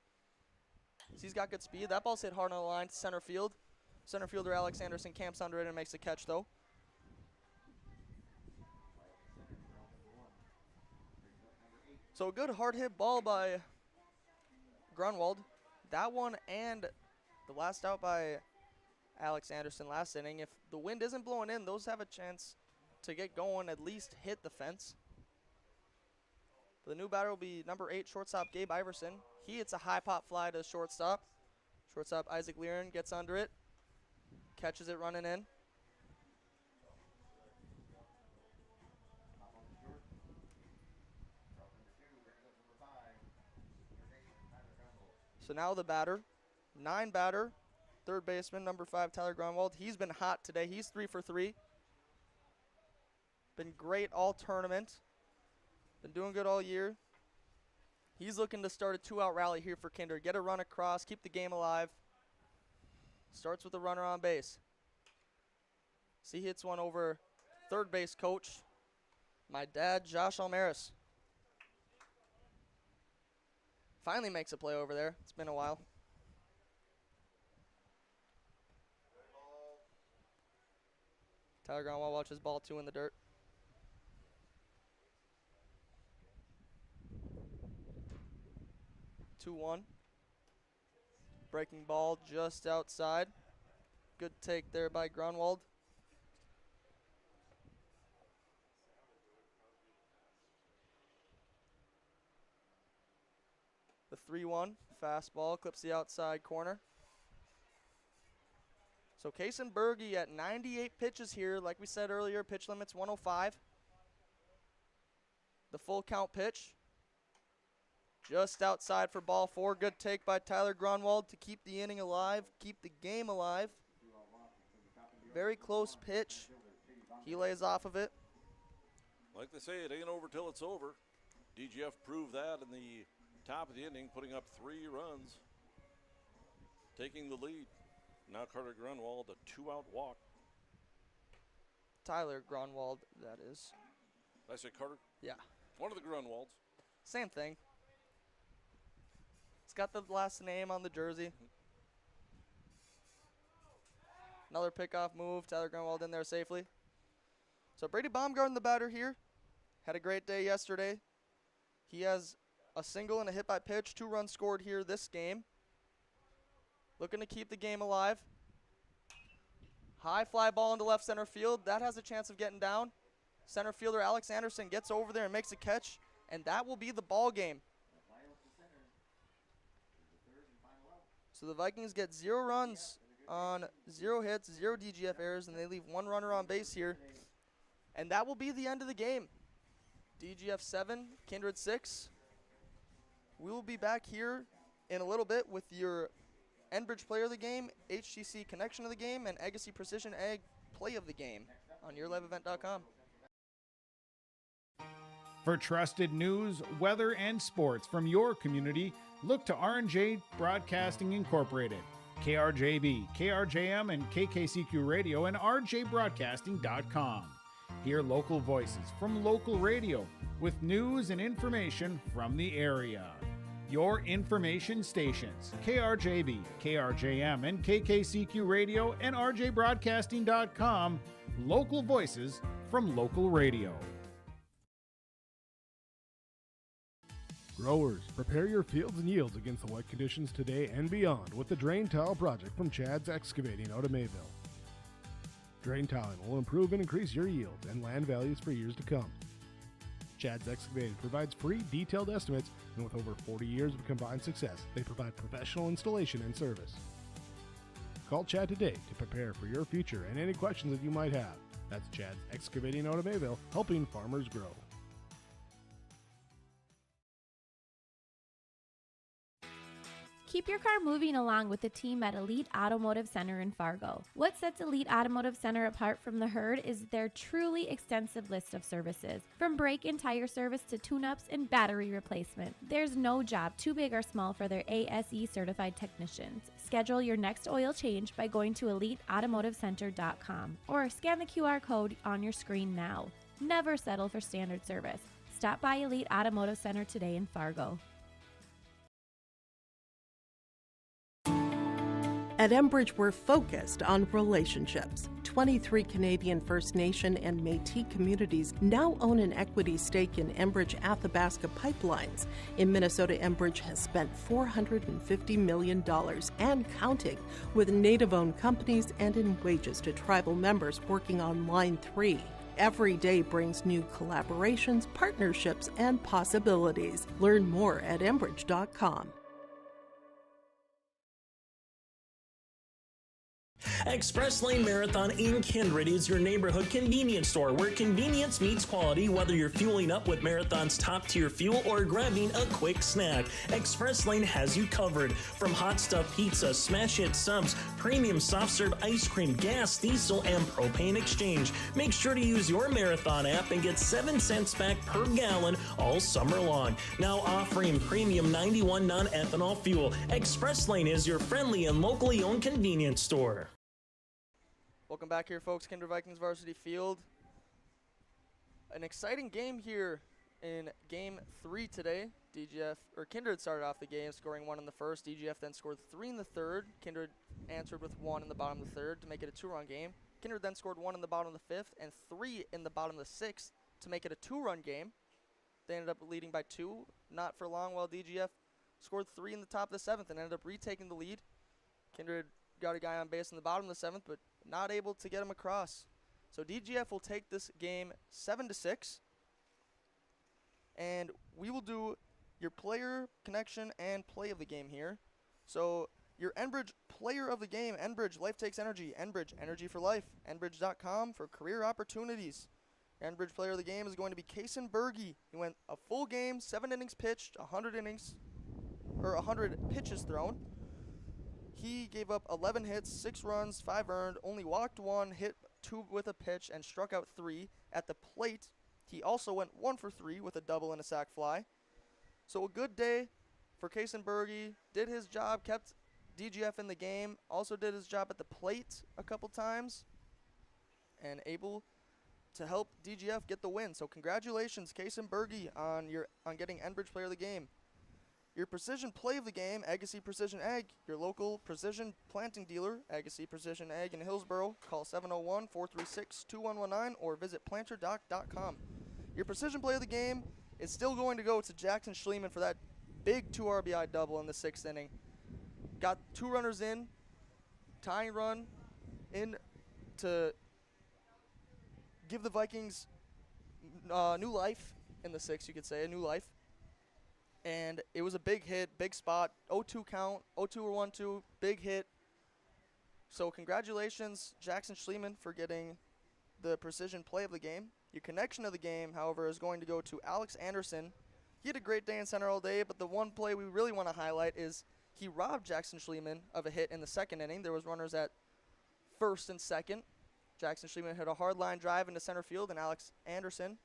He's got good speed. That ball's hit hard on the line to center field. Center fielder Alex Anderson camps under it and makes the catch, though. So a good hard hit ball by Grunwald. That one and the last out by Alex Anderson last inning. If the wind isn't blowing in, those have a chance to get going, at least hit the fence. The new batter will be number 8, shortstop Gabe Iverson. He hits a high pop fly to shortstop. Shortstop Isaac Learen gets under it. Catches it running in. So now the batter, 9 batter, third baseman, number 5, Tyler Grunwald. He's been hot today. He's 3 for 3. Been great all tournament. Been doing good all year. He's looking to start a 2-out rally here for Kindred. Get a run across, keep the game alive. Starts with a runner on base. See, hits one over third base coach, my dad, Josh Almaris. Finally makes a play over there. It's been a while. Tyler Grunwald watches ball 2 in the dirt. Two 1. Breaking ball just outside. Good take there by Grunwald. The 3-1 fastball clips the outside corner. So Kason Berge at 98 pitches here. Like we said earlier, pitch limit's 105. The full count pitch. Just outside for ball 4. Good take by Tyler Grunwald to keep the inning alive, keep the game alive. Very close pitch. He lays off of it. Like they say, it ain't over till it's over. DGF proved that in the top of the inning, putting up 3 runs, taking the lead. Now Carter Grunwald, a 2-out walk. Tyler Grunwald, that is. Did I say Carter? Yeah. One of the Grunwalds. Same thing. It's got the last name on the jersey. Another pickoff move. Tyler Grunwald in there safely. So Brady Baumgarten, the batter here, had a great day yesterday. He has a single and a hit by pitch, 2 runs scored here this game. Looking to keep the game alive. High fly ball into left center field. That has a chance of getting down. Center fielder Alex Anderson gets over there and makes a catch, and that will be the ball game. So the Vikings get 0 runs on 0 hits, 0 DGF errors, and they leave 1 runner on base here. And that will be the end of the game. DGF 7, Kindred 6. We will be back here in a little bit with your Enbridge player of the game, HTC connection of the game, and Agassi Precision Ag play of the game on yourliveevent.com. For trusted news, weather, and sports from your community, look to R&J Broadcasting Incorporated, KRJB, KRJM, and KKCQ Radio, and rjbroadcasting.com. Hear local voices from local radio with news and information from the area. Your information stations, KRJB, KRJM, and KKCQ Radio, and rjbroadcasting.com. Local voices from local radio. Growers, prepare your fields and yields against the wet conditions today and beyond with the Drain Tile project from Chad's Excavating out of Mayville. Drain tiling will improve and increase your yields and land values for years to come. Chad's Excavating provides free detailed estimates, and with over 40 years of combined success, they provide professional installation and service. Call Chad today to prepare for your future and any questions that you might have. That's Chad's Excavating out of Mayville, helping farmers grow. Keep your car moving along with the team at Elite Automotive Center in Fargo. What sets Elite Automotive Center apart from the herd is their truly extensive list of services. From brake and tire service to tune-ups and battery replacement, there's no job too big or small for their ASE certified technicians. Schedule your next oil change by going to EliteAutomotiveCenter.com or scan the QR code on your screen now. Never settle for standard service. Stop by Elite Automotive Center today in Fargo. At Enbridge, we're focused on relationships. 23 Canadian First Nation and Métis communities now own an equity stake in Enbridge Athabasca Pipelines. In Minnesota, Enbridge has spent $450 million and counting with Native-owned companies and in wages to tribal members working on Line 3. Every day brings new collaborations, partnerships, and possibilities. Learn more at Enbridge.com. Express Lane Marathon in Kindred is your neighborhood convenience store where convenience meets quality, whether you're fueling up with Marathon's top-tier fuel or grabbing a quick snack. Express Lane has you covered. From hot stuff pizza, smash hit subs, premium soft serve ice cream, gas, diesel, and propane exchange. Make sure to use your Marathon app and get 7 cents back per gallon all summer long. Now offering premium 91 non-ethanol fuel. Express Lane is your friendly and locally owned convenience store. Welcome back here, folks. Kindred Vikings Varsity Field. An exciting game here in Game 3 today. Kindred started off the game scoring 1 in the first. DGF then scored 3 in the third. Kindred answered with 1 in the bottom of the third to make it a 2-run game. Kindred then scored 1 in the bottom of the fifth and 3 in the bottom of the sixth to make it a 2-run game. They ended up leading by 2, not for long, while DGF scored 3 in the top of the seventh and ended up retaking the lead. Kindred got a guy on base in the bottom of the seventh, but not able to get him across. So DGF will take this game 7-6. And we will do your player connection and play of the game here. So your Enbridge player of the game, Enbridge, life takes energy. Enbridge, energy for life. Enbridge.com for career opportunities. Enbridge player of the game is going to be Kason Berge. He went a full game, 7 innings pitched, 100 pitches thrown. He gave up 11 hits, 6 runs, 5 earned, only walked 1, hit 2 with a pitch, and struck out 3. At the plate, he also went 1 for 3 with a double and a sac fly. So a good day for Kason Berge. Did his job, kept DGF in the game, also did his job at the plate a couple times, and able to help DGF get the win. So congratulations, Kason Berge, on getting Enbridge Player of the Game. Your precision play of the game, Agassiz Precision Ag, your local precision planting dealer, Agassiz Precision Ag in Hillsboro. Call 701-436-2119 or visit planterdoc.com. Your precision play of the game is still going to go to Jackson Schliemann for that big 2 RBI double in the 6th inning. Got 2 runners in, tying run in to give the Vikings new life in the 6th, you could say, a new life. And it was a big hit, big spot, 0-2 count, 0-2 or 1-2, big hit. So congratulations, Jackson Schliemann, for getting the precision play of the game. Your connection of the game, however, is going to go to Alex Anderson. He had a great day in center all day, but the one play we really want to highlight is he robbed Jackson Schliemann of a hit in the 2nd inning. There was runners at 1st and 2nd. Jackson Schliemann hit a hard line drive into center field, and Alex Anderson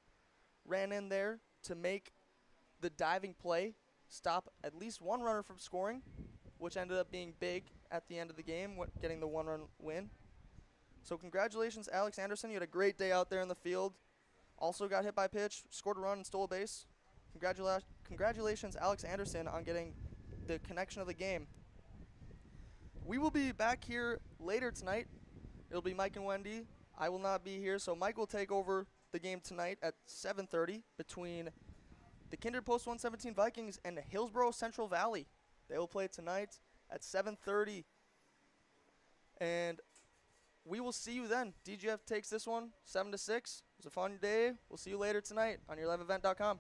ran in there to make the diving play stop at least one runner from scoring, which ended up being big at the end of the game, getting the 1-run win. So congratulations, Alex Anderson. You had a great day out there in the field. Also got hit by pitch, scored a run, and stole a base. Congratulations, Alex Anderson, on getting the connection of the game. We will be back here later tonight. It'll be Mike and Wendy. I will not be here, so Mike will take over the game tonight at 7:30 between the Kindred Post 117 Vikings and the Hillsboro Central Valley. They will play tonight at 7:30. And we will see you then. DGF takes this one 7-6. It was a fun day. We'll see you later tonight on yourliveevent.com.